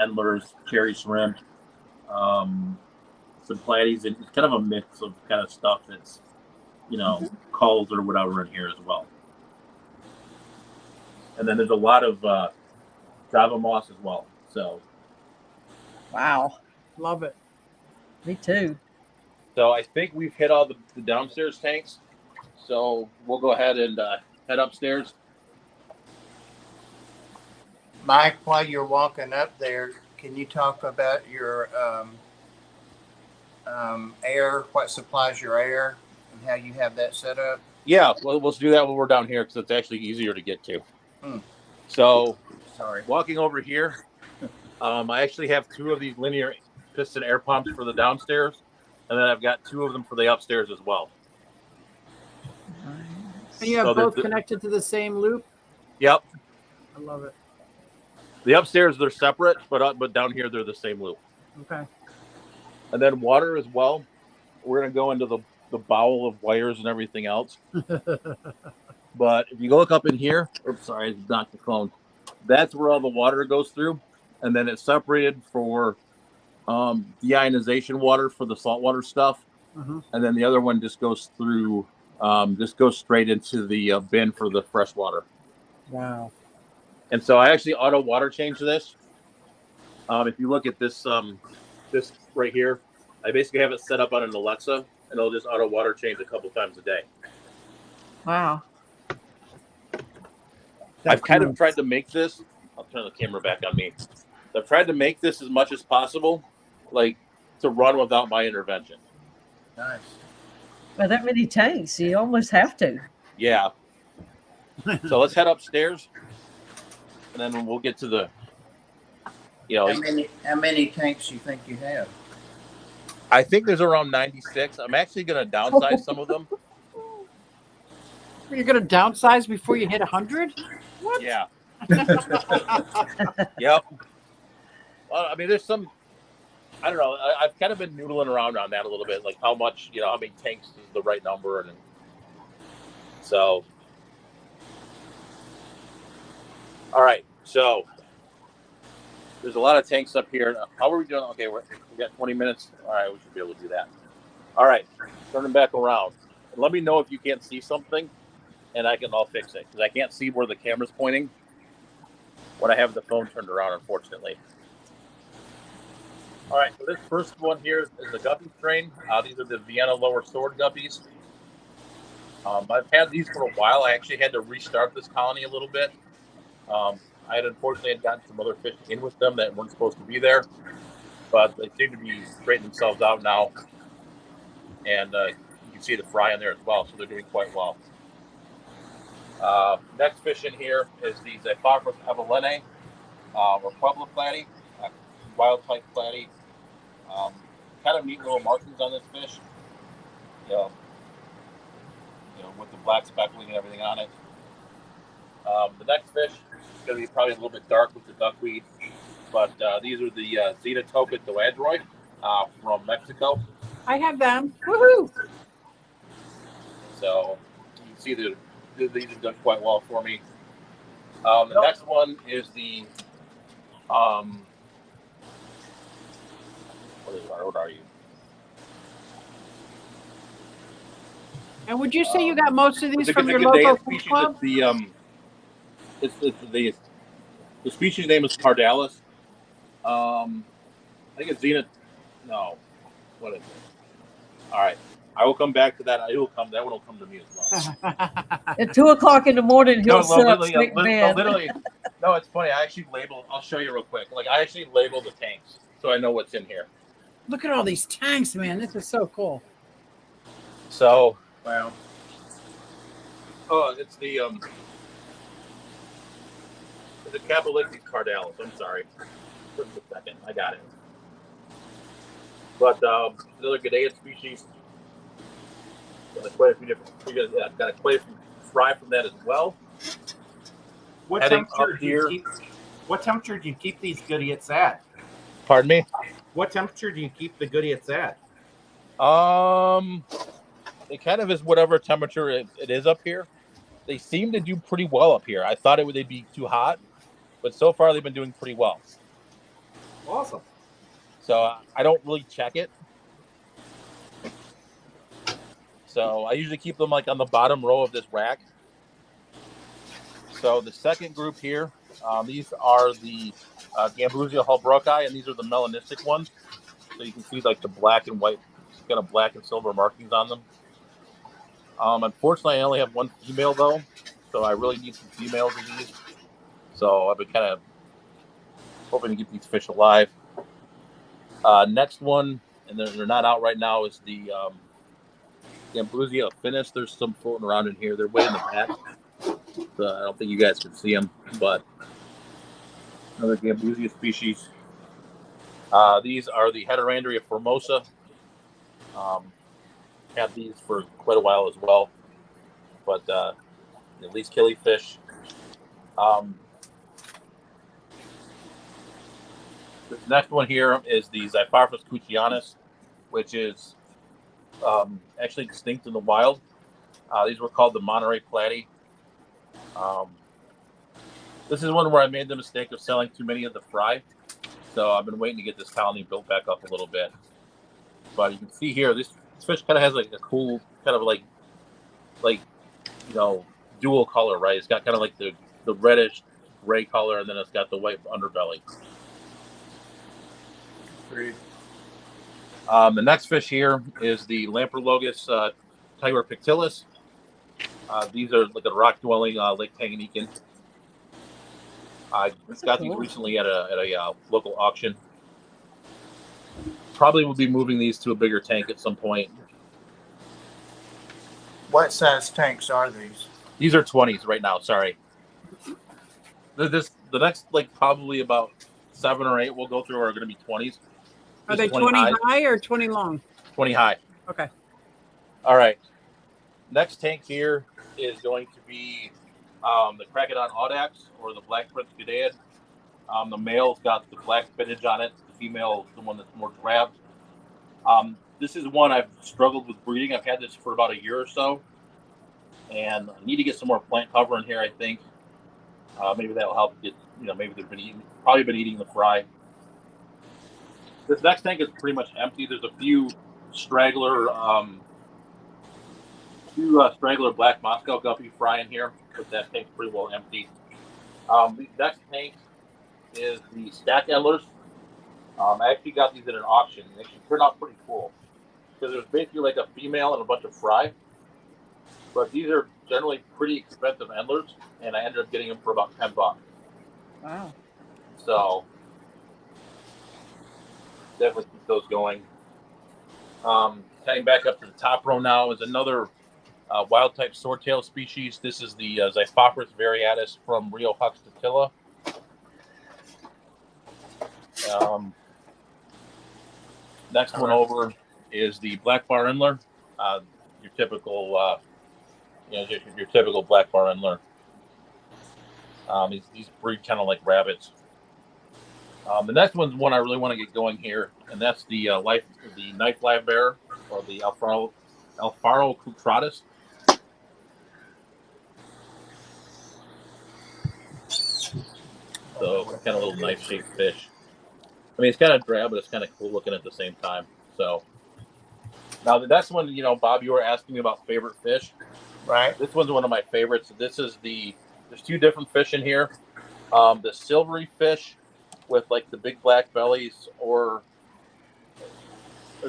endlers, cherry shrimp, some platies, and it's kind of a mix of kind of stuff that's, culls or whatever in here as well. And then there's a lot of Java moss as well. So, Wow. Love it. Me too. So I think we've hit all the downstairs tanks. So we'll go ahead and head upstairs. Mike, while you're walking up there, can you talk about your air, what supplies your air, and how you have that set up? Yeah, well, let's do that when we're down here because it's actually easier to get to. So, walking over here, I actually have 2 of these linear piston air pumps for the downstairs, and then I've got 2 of them for the upstairs as well. And you have both connected to the same loop? Yep. I love it. The upstairs, they're separate, but down here, they're the same loop. Okay. And then water as well. We're going to go into the bowel of wires and everything else. But if you go look up in here, oops, sorry, I knocked the phone. That's where all the water goes through. And then it's separated for deionization water for the saltwater stuff. And then the other one just goes through, just goes straight into the bin for the fresh water. Wow. And so I actually auto water change this. If you look at this this right here, I basically have it set up on an Alexa, and it'll just auto water change a couple times a day. Wow. I've kind of tried to make this. I'll turn the camera back on me. I've tried to make this as much as possible, like to run without my intervention. Nice. Well, that many tanks, you almost have to. Yeah. So let's head upstairs, and then we'll get to the. How many tanks do you think you have? I think there's around 96. I'm actually going to downsize some of them. You're going to downsize before you hit 100? What? Yeah. Yep. Well, I mean, there's some. I don't know. I've kind of been noodling around on that a little bit, like how much, how many tanks is the right number, and so. All right, so there's a lot of tanks up here. How are we doing? Okay, we got 20 minutes. All right, we should be able to do that. All right, turning back around. And let me know if you can't see something, and I'll fix it because I can't see where the camera's pointing when I have the phone turned around, unfortunately. All right, so this first one here is the guppy strain. These are the Vienna lower sword guppies. I've had these for a while. I actually had to restart this colony a little bit. I had unfortunately gotten some other fish in with them that weren't supposed to be there, but they seem to be straightening themselves out now. And you can see the fry in there as well, so they're doing quite well. Next fish in here is the Xiphophorus avalene, or Pueblo platy, wild type platy. Kind of neat little markings on this fish, with the black speckling and everything on it. The next fish is going to be probably a little bit dark with the duckweed, but these are the Xenotopa doadroi from Mexico. I have them. Woohoo! So you can see these have done quite well for me. The next one is the what are you? And would you say you got most of these from your Gadaid local species club? The species name is Cardalis. I think it's Xena. No, what is it? All right, I will come back to that. That one will come to me as well. At 2:00 in the morning, he'll sit up straight in bed. Literally, no, it's funny. I actually label. I'll show you real quick. Like I actually label the tanks so I know what's in here. Look at all these tanks, man. This is so cool. So, Wow. Oh, it's the Capelixes cardalis. I'm sorry. Just a second. I got it. But another G'dea species. Got quite a few different. Got quite a few fry from that as well. What Heading temperature up do you here. keep? What temperature do you keep these goodiots at? Pardon me. What temperature do you keep the goodiots at? It kind of is whatever temperature it is up here. They seem to do pretty well up here. I thought they'd be too hot, but so far they've been doing pretty well. Awesome. So I don't really check it. So I usually keep them like on the bottom row of this rack. So the second group here, these are the Gambusia holbrooki, and these are the melanistic ones. So you can see like the black and white, kind of black and silver markings on them. Unfortunately, I only have one female though, so I really need some females of these. So I've been kind of hoping to keep these fish alive. Next one, and they're not out right now, is the Gambusia affinis. There's some floating around in here. They're way in the back. So I don't think you guys can see them, but another Gambusia species. These are the Heterandria formosa. Had these for quite a while as well, but at least killifish. This next one here is the Xiphophorus cuccianus, which is actually extinct in the wild. These were called the Monterey platy. This is one where I made the mistake of selling too many of the fry, so I've been waiting to get this colony built back up a little bit. But you can see here, this fish kind of has like a cool kind of like dual color, right? It's got kind of like the reddish gray color, and then it's got the white underbelly. Great. The next fish here is the Lamprologus tiger pictilis. These are like a rock-dwelling Lake Tanganyikan. I just got these recently at a local auction. Probably will be moving these to a bigger tank at some point. What size tanks are these? These are 20s right now. Sorry. The next like probably about 7 or 8 we'll go through are going to be 20s. Are they 20 high or 20 long? 20 high. Okay. All right. Next tank here is going to be the Cracodon audax, or the Black Prince G'dea. The male's got the black spinach on it. The female is the one that's more drab. This is one I've struggled with breeding. I've had this for about a year or so, and I need to get some more plant cover in here, I think. Maybe that will help get, maybe they've probably been eating the fry. This next tank is pretty much empty. There's a few straggler black Moscow guppy fry in here, but that tank's pretty well empty. The next tank is the stack endlers. I actually got these at an auction. They actually turned out pretty cool because there's basically like a female and a bunch of fry. But these are generally pretty expensive endlers, and I ended up getting them for about $10. Wow. So definitely keep those going. Heading back up to the top row now is another wild type swordtail species. This is the Xiphophorus variatus from Rio Huxtatilla. Next one over is the black bar endler, your typical, your typical black bar endler. These breed kind of like rabbits. The next one's one I really want to get going here, and that's the knife live bearer, or the Alfaro cutratus. So kind of a little knife-shaped fish. I mean, it's kind of drab, but it's kind of cool looking at the same time. So now the next one, Bob, you were asking me about favorite fish. Right. This one's one of my favorites. This is there's 2 different fish in here. The silvery fish with like the big black bellies, or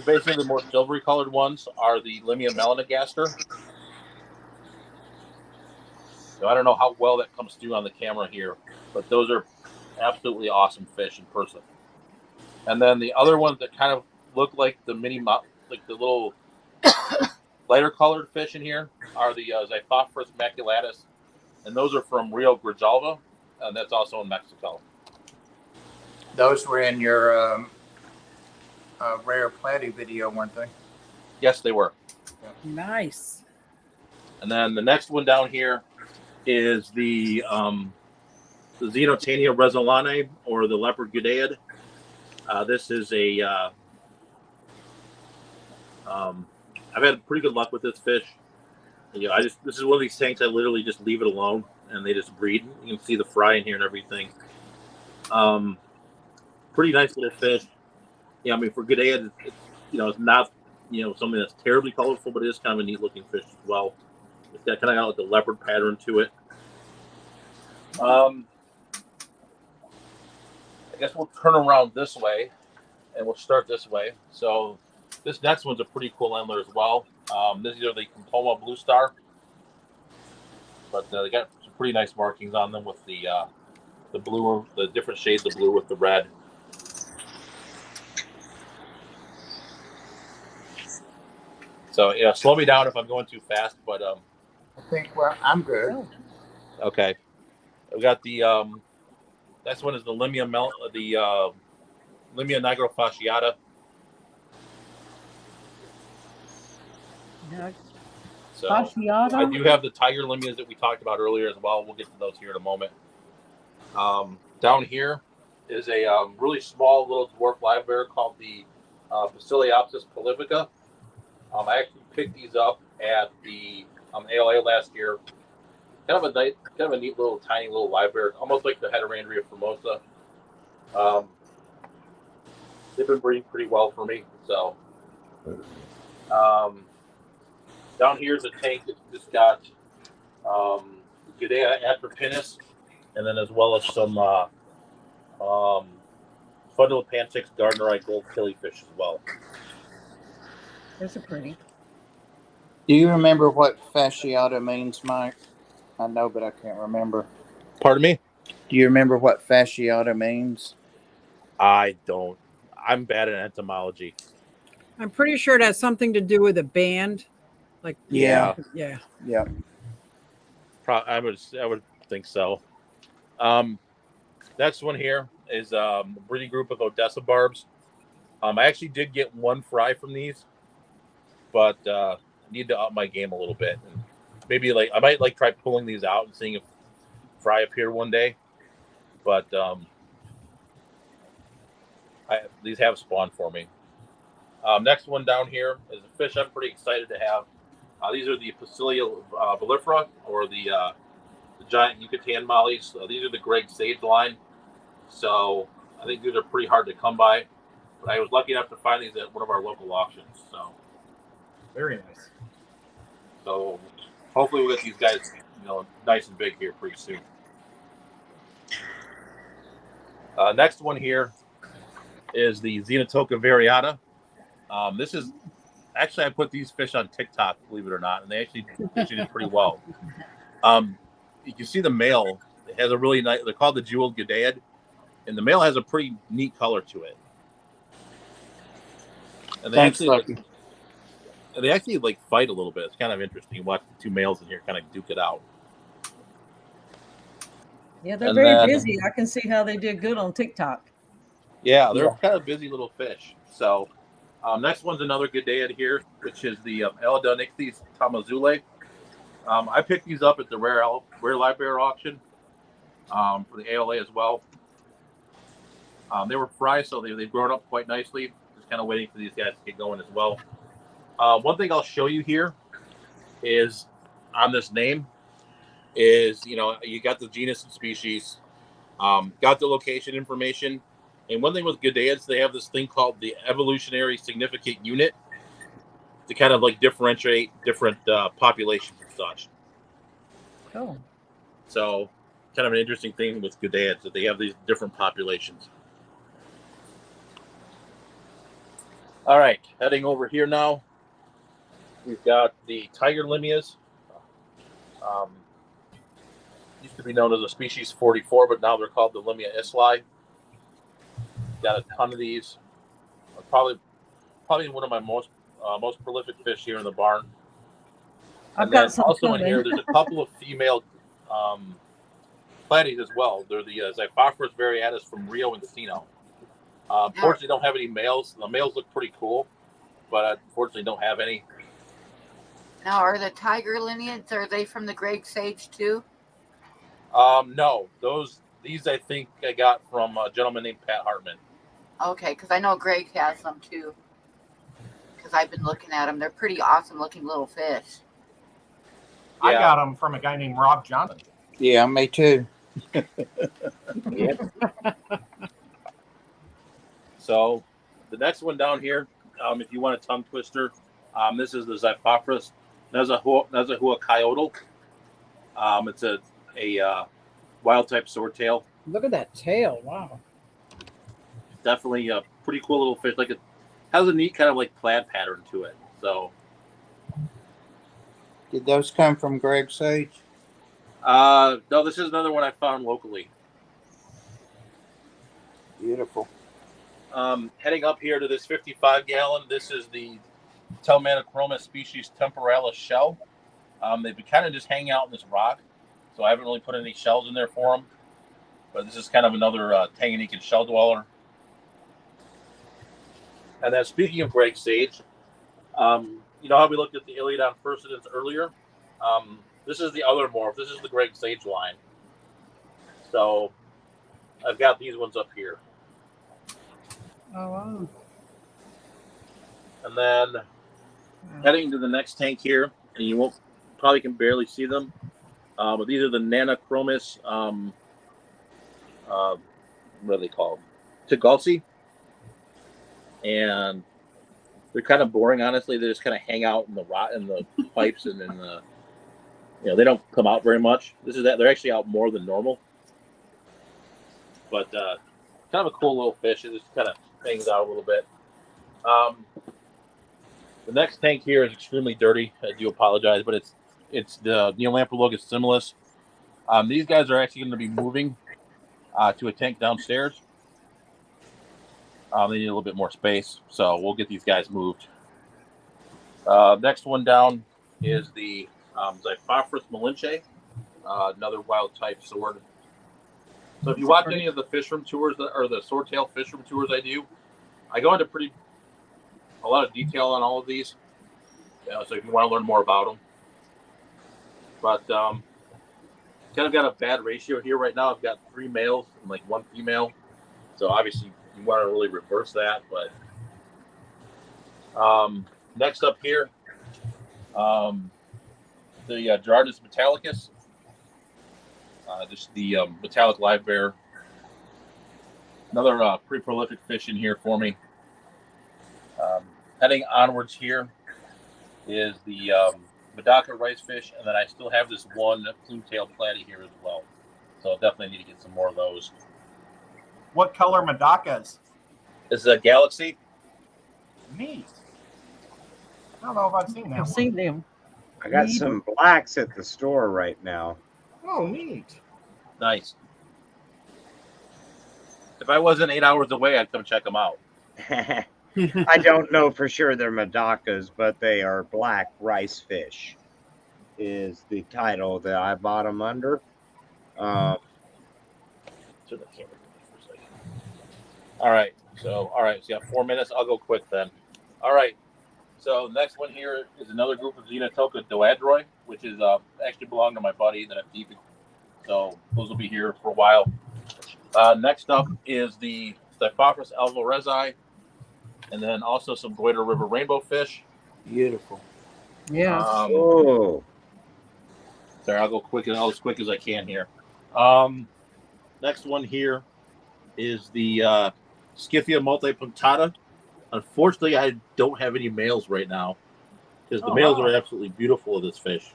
basically the more silvery colored ones, are the Limia melanogaster. So I don't know how well that comes through on the camera here, but those are absolutely awesome fish in person. And then the other ones that kind of look like the little lighter colored fish in here are the Xiphophorus maculatus, and those are from Rio Grijalva, and that's also in Mexico. Those were in your rare platy video, weren't they? Yes, they were. Nice. And then the next one down here is the Xenotania resolane, or the leopard gudaeid. This is a I've had pretty good luck with this fish. You know, this is one of these tanks I literally just leave it alone and they just breed. You can see the fry in here and everything. Pretty nice little fish. Yeah, I mean, for gudaeid, it's not something that's terribly colorful, but it is kind of a neat looking fish as well. It's got kind of like the leopard pattern to it. I guess we'll turn around this way and we'll start this way. So this next one's a pretty cool angler as well. These are the Compoma Blue Star, but they got some pretty nice markings on them with the blue, the different shades of blue with the red. So yeah, slow me down if I'm going too fast, but I think I'm good. okay. We got the next one is the Limia Limia nigrofasciata. Yeah. So Fasciata? I do have the tiger limias that we talked about earlier as well. We'll get to those here in a moment. Down here is a really small little dwarf live bear called the Basileopsis prolifica. I actually picked these up at the ALA last year. Kind of a neat little tiny little live bear, almost like the Heterandria formosa. They've been breeding pretty well for me. So down here is a tank that's just got Gudea atropinus, and then as well as some Fundulopanthix gardnerite gold killifish as well. Those are pretty. Do you remember what fasciata means, Mike? I know, but I can't remember. Pardon me? Do you remember what fasciata means? I don't. I'm bad at entomology. I'm pretty sure it has something to do with a band. Like Yeah. Yeah. I would think so. Next one here is a breeding group of Odessa barbs. I actually did get one fry from these, but I need to up my game a little bit. And maybe I might try pulling these out and seeing if fry appear one day. But these have spawned for me. Next one down here is a fish I'm pretty excited to have. These are the Pasilia volifera, or the giant Yucatan mollies. These are the Greg Sage line. So I think these are pretty hard to come by. But I was lucky enough to find these at one of our local auctions. So Very nice. So hopefully we'll get these guys, nice and big here pretty soon. Next one here is the Xenotoca variata. This is actually, I put these fish on TikTok, believe it or not, and they actually did pretty well. You can see the male. It has a really nice. They're called the jeweled gudaeid, and the male has a pretty neat color to it. And they actually fight a little bit. It's kind of interesting. You watch the two males in here kind of duke it out. Yeah, they're very busy. I can see how they did good on TikTok. Yeah, they're kind of busy little fish. So next one's another gudaeid here, which is the Elodonychthys tamazule. I picked these up at the rare live bear auction for the ALA as well. They were fry, so they've grown up quite nicely. Just kind of waiting for these guys to get going as well. One thing I'll show you here is on this name is, you got the genus and species, got the location information. And one thing with gudaeids, they have this thing called the evolutionary significant unit to kind of differentiate different populations and such. Cool. So kind of an interesting thing with gudaeids that they have these different populations. All right, heading over here now. We've got the tiger limias. Used to be known as a species 44, but now they're called the Limia islay. Got a ton of these. Probably one of my most prolific fish here in the barn. I've And got then some also in coming. here, there's a couple of female platies as well. They're the Xiphophorus variatus from Rio Encino. Unfortunately, don't have any males. The males look pretty cool, but unfortunately don't have any. Now, are the tiger lineage, are they from the Greg Sage too? No, these I think I got from a gentleman named Pat Hartman. Okay, because I know Greg has them too. Because I've been looking at them. They're pretty awesome looking little fish. I Yeah. got them from a guy named Rob Johnson. Yeah, me too. Yep. So the next one down here, if you want a tongue twister, this is the Xiphophorus Nazahua coyote. It's a wild type swordtail. Look at that tail. Wow. Definitely a pretty cool little fish. Like it has a neat kind of like plaid pattern to it. So Did those come from Greg Sage? no, this is another one I found locally. Beautiful. Heading up here to this 55-gallon, this is the Telmanachromis species temporalis shell. They've been kind of just hanging out in this rock, so I haven't really put any shells in there for them. But this is kind of another Tanganyikan shell dweller. And then speaking of Greg Sage, you know how we looked at the Iliodon furcidens earlier? This is the other morph. This is the Greg Sage line. So I've got these ones up here. Oh, wow. And then heading to the next tank here, and you won't probably can barely see them, but these are the Nanachromis. What are they called? Tegulsi. And they're kind of boring, honestly. They just kind of hang out in the pipes and in the, they don't come out very much. They're actually out more than normal. But kind of a cool little fish. It just kind of hangs out a little bit. The next tank here is extremely dirty. I do apologize, but it's the Neolampologus similis. These guys are actually going to be moving to a tank downstairs. They need a little bit more space, so we'll get these guys moved. Next one down is the Xiphophorus malinche, another wild type sword. So if you watch any of the fish room tours or the swordtail fish room tours I do, I go into a lot of detail on all of these. So if you want to learn more about them. But kind of got a bad ratio here right now. I've got 3 males and like 1 female. So obviously you want to really reverse that. But next up here, the Gerardus metallicus. Just the metallic live bear. Another pretty prolific fish in here for me. Heading onwards here is the Medaka rice fish, and then I still have this one plume-tailed platy here as well. So I'll definitely need to get some more of those. What color Medakas? This is a Galaxy. Neat. I don't know if I've seen that I've one. seen them. I got some blacks at the store right now. Oh, neat. Nice. If I wasn't 8 hours away, I'd come check them out. I don't know for sure they're Medakas, but they are black rice fish is the title that I bought them under. Turn the camera for a second. All right. So you got 4 minutes. I'll go quick then. All right. So the next one here is another group of Xenotoca doadroi, which is actually belong to my buddy that I'm keeping. So those will be here for a while. Next up is the Xiphophorus alvarezi, and then also some Goiter River rainbow fish. Beautiful. Yeah. Oh, Sorry, I'll go quick and as quick as I can here. Next one here is the Scyphia multipunctata. Unfortunately, I don't have any males right now because the males are absolutely beautiful of this fish.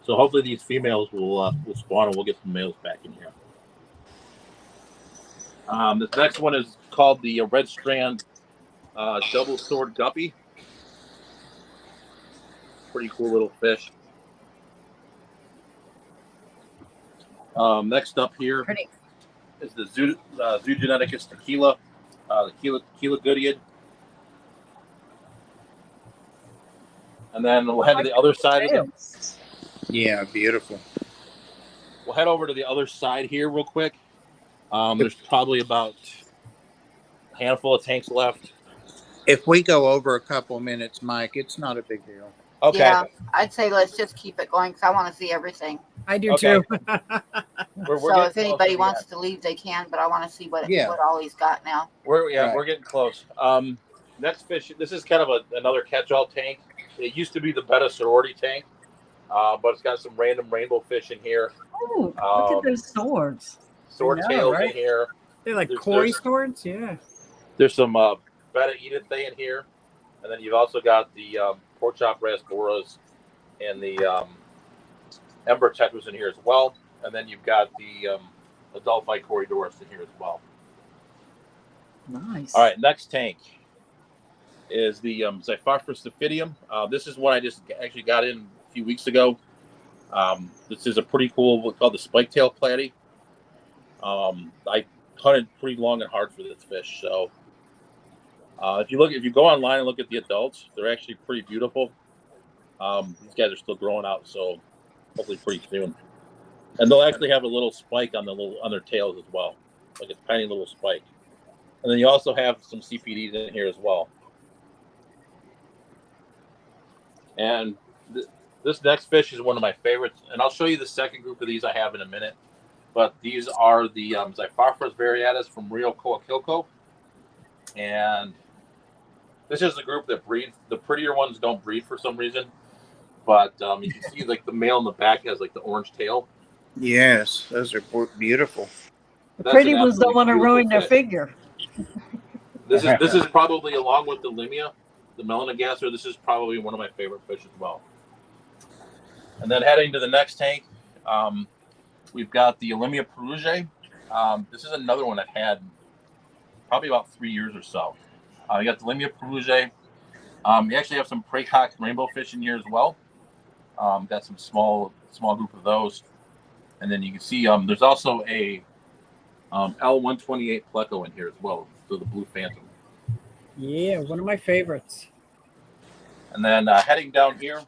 So hopefully these females will spawn and we'll get some males back in here. This next one is called the red strand double sword guppy. Pretty cool little fish. Next up here is the Zoogeneticus tequila, the Keela Goodiad. And then we'll head to the other side of the. Yeah, beautiful. We'll head over to the other side here real quick. There's probably about a handful of tanks left. If we go over a couple minutes, Mike, it's not a big deal. Okay. Yeah, I'd say let's just keep it going because I want to see everything. I do Okay. too. We're So getting if close anybody to the wants end. to leave, they can. But I want to see what Yeah. all he's got now. We're Right. getting close. Next fish. This is kind of another catch-all tank. It used to be the Betta sorority tank, but it's got some random rainbow fish in here. Oh, look at those swords. Sword I know, tails right? in here. They're like There's- koi there's- swords. Yeah. There's some Betta Edithae in here, and then you've also got the pork chop rasboras and the ember tetras in here as well. And then you've got the Adelphi corridors in here as well. Nice. All right, next tank is the Xiphophorus staphydium. This is one I just actually got in a few weeks ago. This is a pretty cool, what's called the spike tail platy. I hunted pretty long and hard for this fish. So if you go online and look at the adults, they're actually pretty beautiful. These guys are still growing out, so hopefully pretty soon. And they'll actually have a little spike on their tails as well, like a tiny little spike. And then you also have some CPDs in here as well. And this next fish is one of my favorites, and I'll show you the second group of these I have in a minute. But these are the Xiphophorus variatus from Rio Coaquilco, and this is the group that breeds. The prettier ones don't breed for some reason, but you can see like the male in the back has like the orange tail. Yes, those are beautiful. The That's pretty an ones don't want to absolutely ruin their beautiful figure. This is probably, along with the Limia, the melanogaster, this is probably one of my favorite fish as well. And then heading to the next tank, we've got the Limia perugiae. This is another one I've had probably about 3 years or so. You got the Limia perugiae. You actually have some praecox rainbow fish in here as well. Got some small group of those. And then you can see there's also a L128 pleco in here as well, so the blue phantom. Yeah, one of my favorites. And then heading down here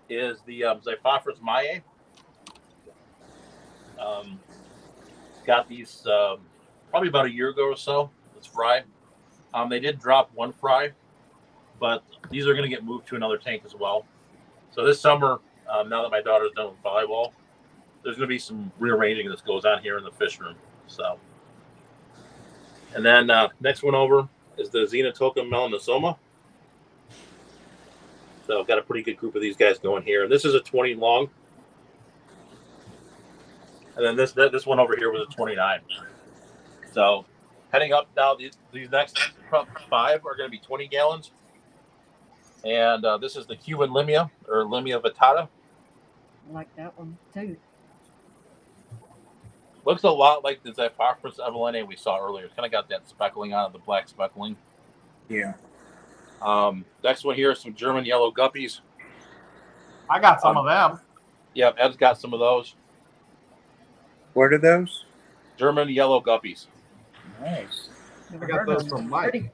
is the Xiphophorus maiae. Got these probably about a year ago or so. This fry. They did drop one fry, but these are going to get moved to another tank as well. So this summer, now that my daughter's done with volleyball, there's going to be some rearranging that goes on here in the fish room. So, and then next one over is the Xenotoca melanosoma. So I've got a pretty good group of these guys going here. And this is a 20 long. And then this one over here was a 29. So heading up now, these next 5 are going to be 20 gallons. And this is the Cuban Limia, or Limia vittata. I like that one too. Looks a lot like the Xiphophorus evelinae we saw earlier. It's kind of got that speckling on it, the black speckling. Yeah. Next one here is some German yellow guppies. I got some of them. Yeah, Ed's got some of those. What are those? German yellow guppies. Nice. Never I got heard of those them. from Mike. Pretty.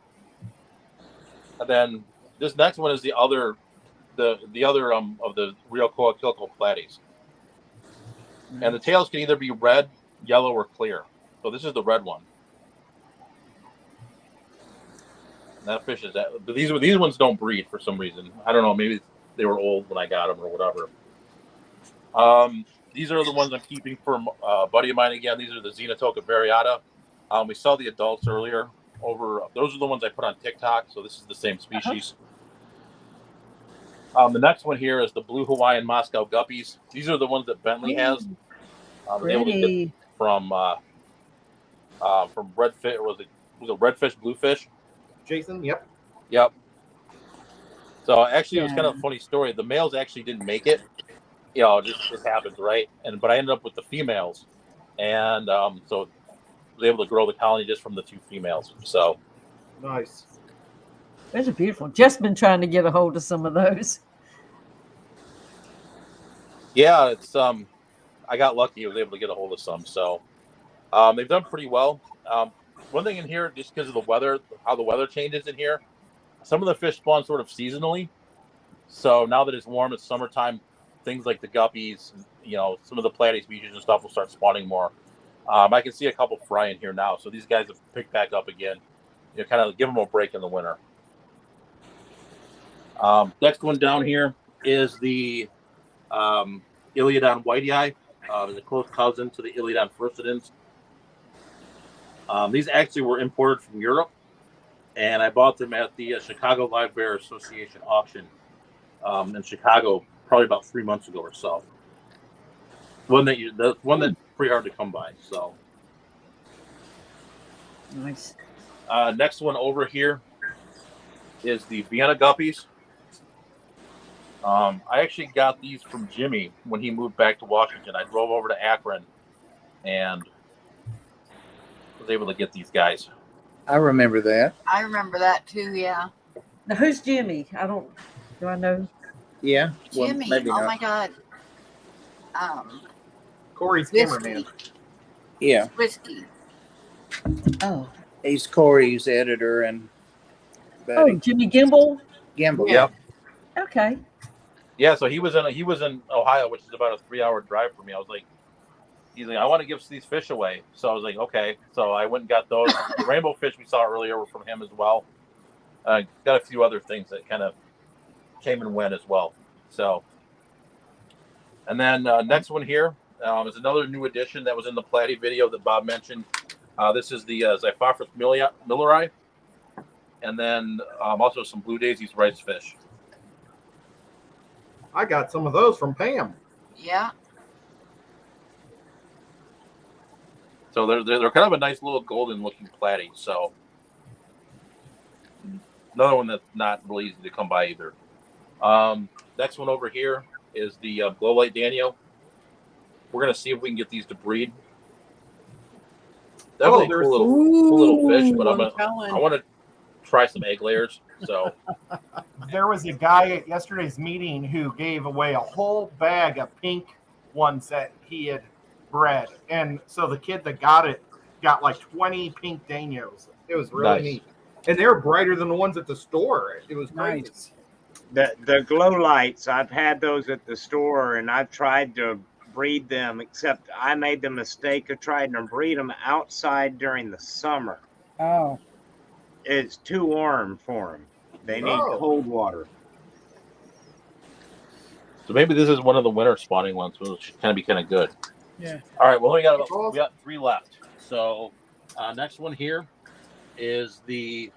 And then this next one is the other of the Rio Coaquilco platies. And the tails can either be red, yellow, or clear. So this is the red one. And that fish is that. But these ones don't breed for some reason. I don't know. Maybe they were old when I got them or whatever. These are the ones I'm keeping for a buddy of mine again. These are the Xenotoca variata. We saw the adults earlier. Those are the ones I put on TikTok. So this is the same species. The next one here is the blue Hawaiian Moscow guppies. These are the ones that Bentley has. They able to get Pretty. from redfish, or was it redfish, bluefish? Jason, yep. Yep. So actually, it was Yeah. kind of a funny story. The males actually didn't make it. You know, it just happens, right? But I ended up with the females, and so I was able to grow the colony just from the 2 females. So Nice. Those are beautiful. Just been trying to get a hold of some of those. yeah, it's I got lucky. I was able to get a hold of some. So they've done pretty well. One thing in here, just because of the weather, how the weather changes in here, some of the fish spawn sort of seasonally. So now that it's warm, it's summertime, things like the guppies, you know, some of the platy species and stuff will start spawning more. I can see a couple frying here now. So these guys have picked back up again. You know, kind of give them a break in the winter. Next one down here is the Iliodon whitei. Is a close cousin to the Iliodon furcidens. These actually were imported from Europe, and I bought them at the Chicago Live Bear Association auction in Chicago probably about 3 months ago or so. The one that's pretty hard to come by. So Nice. next one over here is the Vienna guppies. I actually got these from Jimmy when he moved back to Washington. I drove over to Akron and was able to get these guys. I remember that. I remember that too. Yeah, Now, who's Jimmy? Do I know? Yeah. Well, Jimmy. maybe Oh not. my God. Corey's Whiskey. cameraman. Yeah. Whiskey. Oh. He's Corey's editor and Oh, buddy. Jimmy Gimble? Gimbal. Yeah. Okay. Yeah, so he was in Ohio, which is about a 3-hour drive for me. I was like, he's like, I want to give these fish away. So I was like, okay. So I went and got those. The rainbow fish we saw earlier were from him as well. Got a few other things that kind of came and went as well. So, and then next one here is another new addition that was in the platy video that Bob mentioned. This is the Xiphophorus milleri, and then also some blue daisies rice fish. I got some of those from Pam. Yeah. So they're kind of a nice little golden looking platy. So another one that's not really easy to come by either. Next one over here is the glow light Daniel. We're gonna see if we can get these to breed. Definitely there's- cool little fish, but I'm I telling. want to try some egg layers. So There was a guy at yesterday's meeting who gave away a whole bag of pink ones that he had bred. And so the kid that got it got like 20 pink Danios. It was really Nice. neat. And they were brighter than the ones at the store. It was crazy. Nice. The glow lights, I've had those at the store, and I've tried to breed them, except I made the mistake of trying to breed them outside during the summer. Oh. It's too warm for them. They need Oh. cold water. So maybe this is one of the winter spawning ones, which should kind of be kind of good. Yeah. All right. Well, we got 3 left. So next one here is the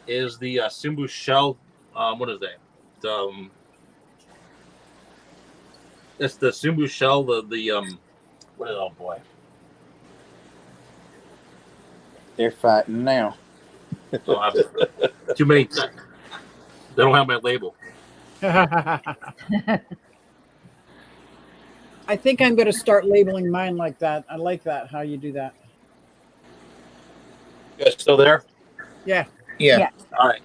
Simbu shell. What is that? It's the Simbu shell. Oh boy. They're fighting now. Oh, too many. They don't have my label. I think I'm going to start labeling mine like that. I like that, how you do that. You guys still there? Yeah. Yeah. All right.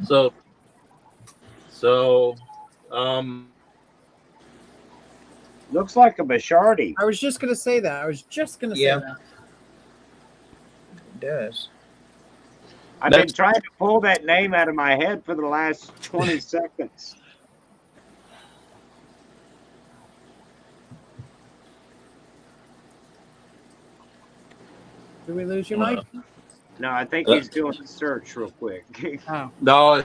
So Looks like a Bashardi. I was just going to say that. Yeah. that. It does. I've been trying to pull that name out of my head for the last 20 seconds. Did we lose your mic? No, I think he's doing a search real quick. Oh. no.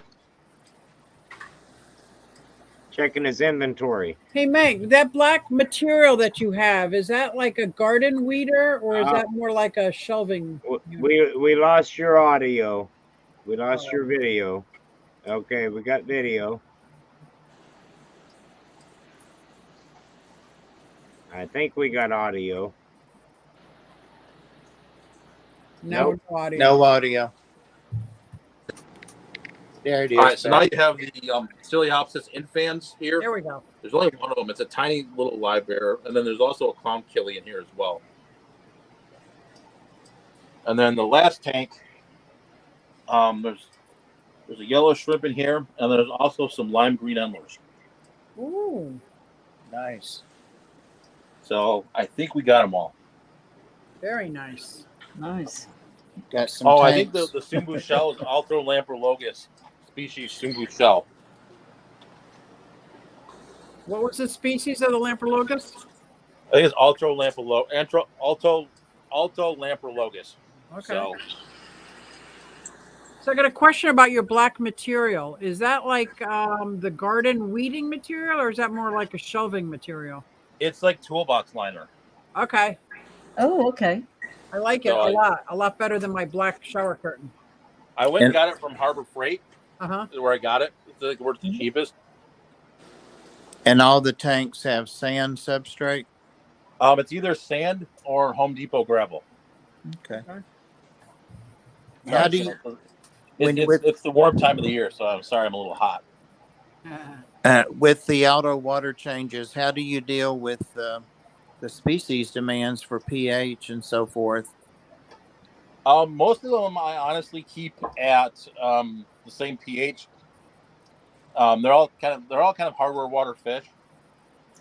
Checking his inventory. Hey, Meg, that black material that you have, is that like a garden weeder or is that more like a shelving? We lost your audio. We lost your video. Okay, we got video. I think we got audio. No, Nope. audio. No audio. There it is. All right. So now you have the Coeliopsis infans here. There we go. There's only one of them. It's a tiny little live bear, and then there's also a clown killie in here as well. And then the last tank, there's a yellow shrimp in here, and there's also some lime green endlers. Ooh, Nice. So I think we got them all. very nice. Nice. Got some I think tanks. the Simbu shell is Altro lamprologus. species Sungu shell. What was the species of the Lamprologus? I think it's Alto Lamprologus. Okay. So I got a question about your black material. Is that like the garden weeding material, or is that more like a shelving material? It's like toolbox liner. Okay. Oh, okay. I like it a lot better than my black shower curtain. I went and got it from Harbor Freight. Where I got it. It's like where it's the cheapest. And all the tanks have sand substrate? It's either sand or Home Depot gravel. Okay. How do you? It's the warm time of the year, so I'm sorry I'm a little hot. With the auto water changes, how do you deal with the species demands for pH and so forth? Most of them I honestly keep at the same pH. They're all kind of hardware water fish,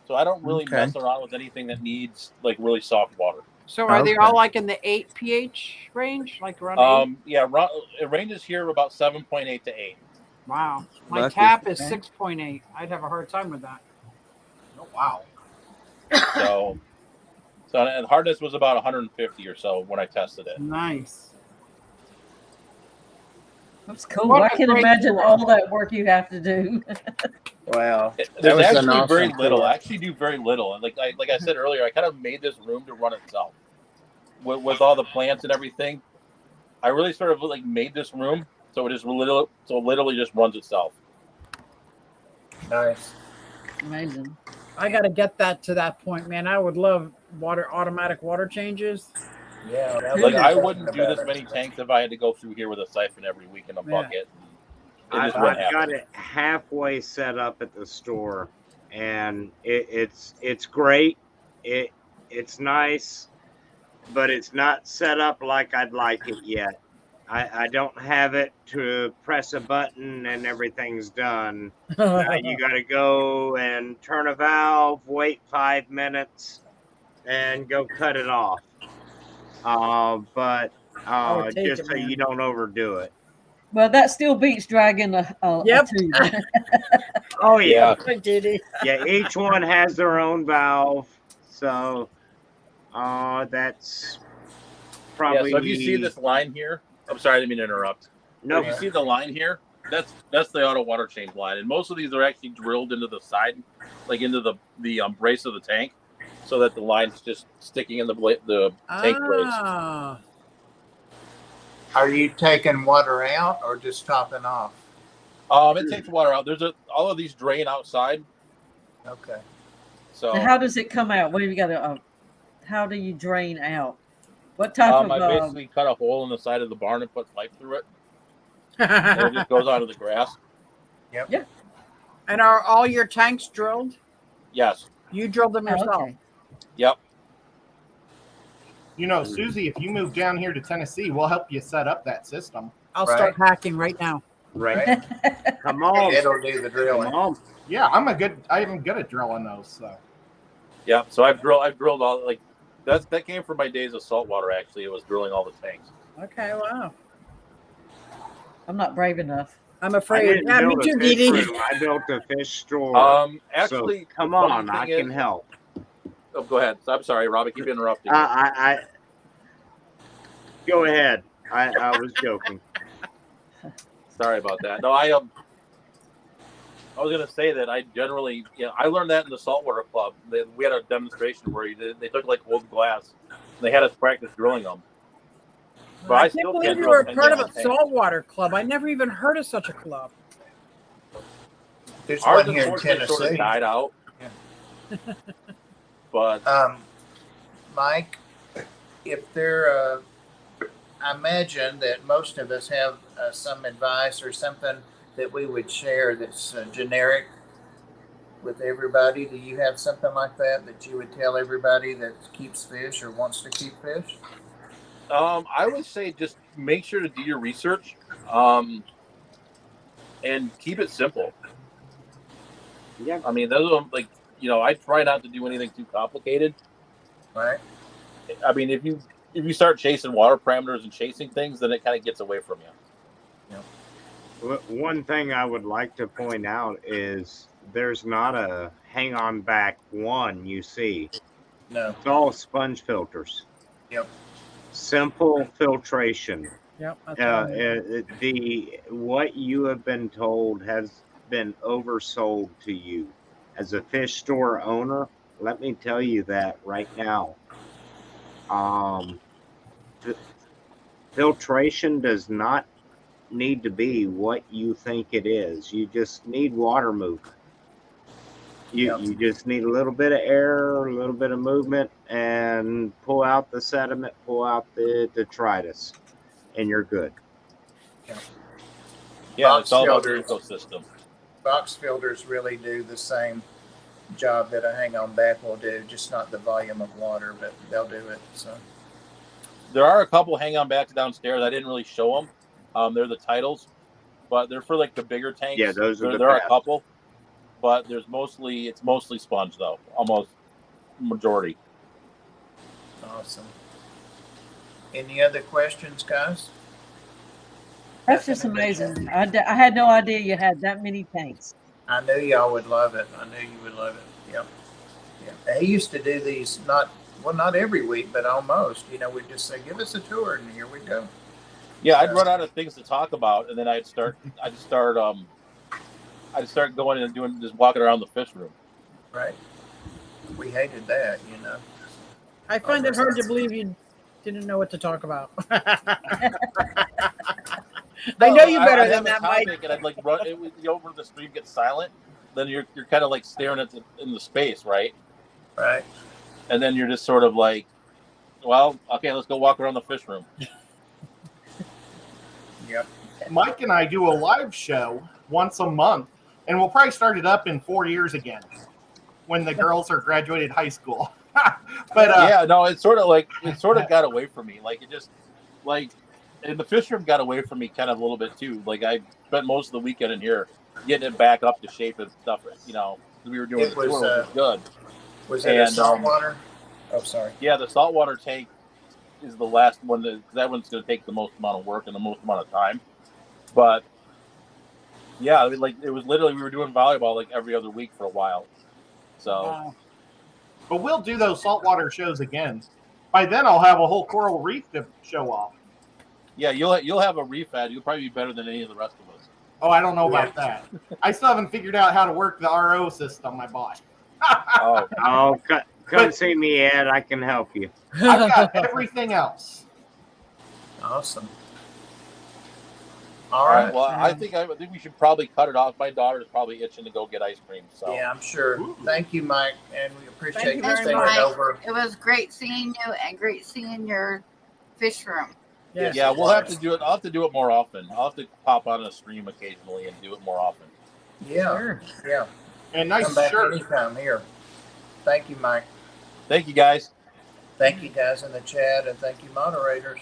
so I don't really mess around with anything that needs like really soft water. So are they all like in the 8 pH range, like around 8? Yeah, it ranges here about 7.8 to 8. Wow, my tap is 6.8. I'd have a hard time with that. Oh wow. So and hardness was about 150 or so when I tested it. Nice. That's cool. I can imagine all that work you have to do. Wow. There's actually very little. I actually do very little. And like I said earlier, I kind of made this room to run itself. With all the plants and everything, I really sort of like made this room so it literally just runs itself. Nice. Amazing. I got to get that to that point, man. I would love automatic water changes. Yeah. Like I wouldn't do this many tanks if I had to go through here with a siphon every week in a bucket. I've got it halfway set up at the store, and it's great. It's nice, but it's not set up like I'd like it yet. I don't have it to press a button and everything's done. You got to go and turn a valve, wait 5 minutes, and go cut it off. But just so you don't overdo it. Well, that still beats dragging a tube. Oh yeah. Yeah. Yeah, each one has their own valve, so that's probably. Yeah, so if you see this line here, I'm sorry, I didn't mean to interrupt. No, if you see the line here, that's the auto water change line, and most of these are actually drilled into the side, like into the brace of the tank, so that the line's just sticking in the tank brace. Are you taking water out or just topping off? It takes water out. All of these drain outside. Okay. So how does it come out? What do you got? How do you drain out? What type of? I basically cut a hole in the side of the barn and put pipe through it. And it just goes out of the grass. Yep. Yeah. And are all your tanks drilled? Yes. You drilled them yourself? Okay. Yep. You know, Susie, if you move down here to Tennessee, we'll help you set up that system. I'll start hacking right now. Right. Come on. It'll do the drilling. Come on. Yeah, I'm good at drilling those. So. Yeah. So I've drilled all like that came from my days of saltwater. Actually, it was drilling all the tanks. Okay. Wow. I'm not brave enough. I'm afraid. Yeah, me too, Dee Dee. I built a fish store. Actually, so come on, I can help. Oh, go ahead. I'm sorry, Rob. I keep interrupting. I go ahead. I was joking. Sorry about that. No, I was going to say that I generally, I learned that in the saltwater club. We had a demonstration where they took like old glass. And they had us practice drilling them. But I can't believe you were part of a saltwater club. I never even heard of such a club. There's Ours one here in Tennessee. Sort of died out. Yeah. But Mike, if there, I imagine that most of us have some advice or something that we would share that's generic with everybody. Do you have something like that you would tell everybody that keeps fish or wants to keep fish? I would say just make sure to do your research and keep it simple. Yeah. I mean, those are like, I try not to do anything too complicated. Right. I mean, if you start chasing water parameters and chasing things, then it kind of gets away from you. One thing I would like to point out is there's not a hang on back one you see. No. It's all sponge filters. Yep. Simple filtration. Yep. That's what I'm What you have been told has been oversold to you. As a fish store owner, let me tell you that right now. Filtration does not need to be what you think it is. You just need water movement. You just need a little bit of air, a little bit of movement, and pull out the sediment, pull out the detritus, and you're good. Yeah, it's all about the filters. ecosystem. Box filters really do the same job that a hang-on back will do, just not the volume of water, but they'll do it. So There are a couple hang-on backs downstairs. I didn't really show them. They're the titles, but they're for like the bigger tanks. Yeah, those are There are a couple, but it's mostly sponge though, almost majority. awesome. Any other questions, guys? That's just amazing. I had no idea you had that many tanks. I knew y'all would love it. I knew you would love it. Yep. Yeah. He used to do these not every week, but almost. You know, we'd just say, "Give us a tour," and here we go. Yeah, I'd run out of things to talk about, and then I'd start going and doing just walking around the fish room. Right. We hated that, you know. I find it hard to believe you didn't know what to talk about. I know you better than that, Mike. And I'd like run it, over the stream, get silent. Then you're kind of like staring at in the space, right? Right. And then you're just sort of like, well, okay, let's go walk around the fish room. Yep. Mike and I do a live show once a month, and we'll probably start it up in 4 years again when the girls are graduated high school. But yeah, no, it sort of got away from me. Like it just like, and the fish room got away from me kind of a little bit too. Like I spent most of the weekend in here getting it back up to shape and stuff. You know, we were doing It the tour, was, which was good. Was it a saltwater? Oh, sorry. Yeah, the saltwater tank is the last one. That one's going to take the most amount of work and the most amount of time. But yeah, I mean, like it was literally we were doing volleyball like every other week for a while. So, Wow. But we'll do those saltwater shows again. By then, I'll have a whole coral reef to show off. yeah, you'll have a reef ad. You'll probably be better than any of the rest of us. Oh, I don't know about that. I still haven't figured out how to work the RO system I bought. Oh, come see me, Ed. I can help you. I've got everything else. Awesome. All right. Well, I think we should probably cut it off. My daughter's probably itching to go get ice cream. So Yeah, I'm sure. Ooh. Thank you, Mike, and we appreciate you you very staying much. over. It was great seeing you and great seeing your fish room. Yes. yeah, we'll have to do it. I'll have to do it more often. I'll have to pop on a stream occasionally and do it more often. Yeah, Sure. yeah. And nice Come back shirt. anytime here. Thank you, Mike. Thank you, guys. Thank you, guys in the chat, and thank you, moderators.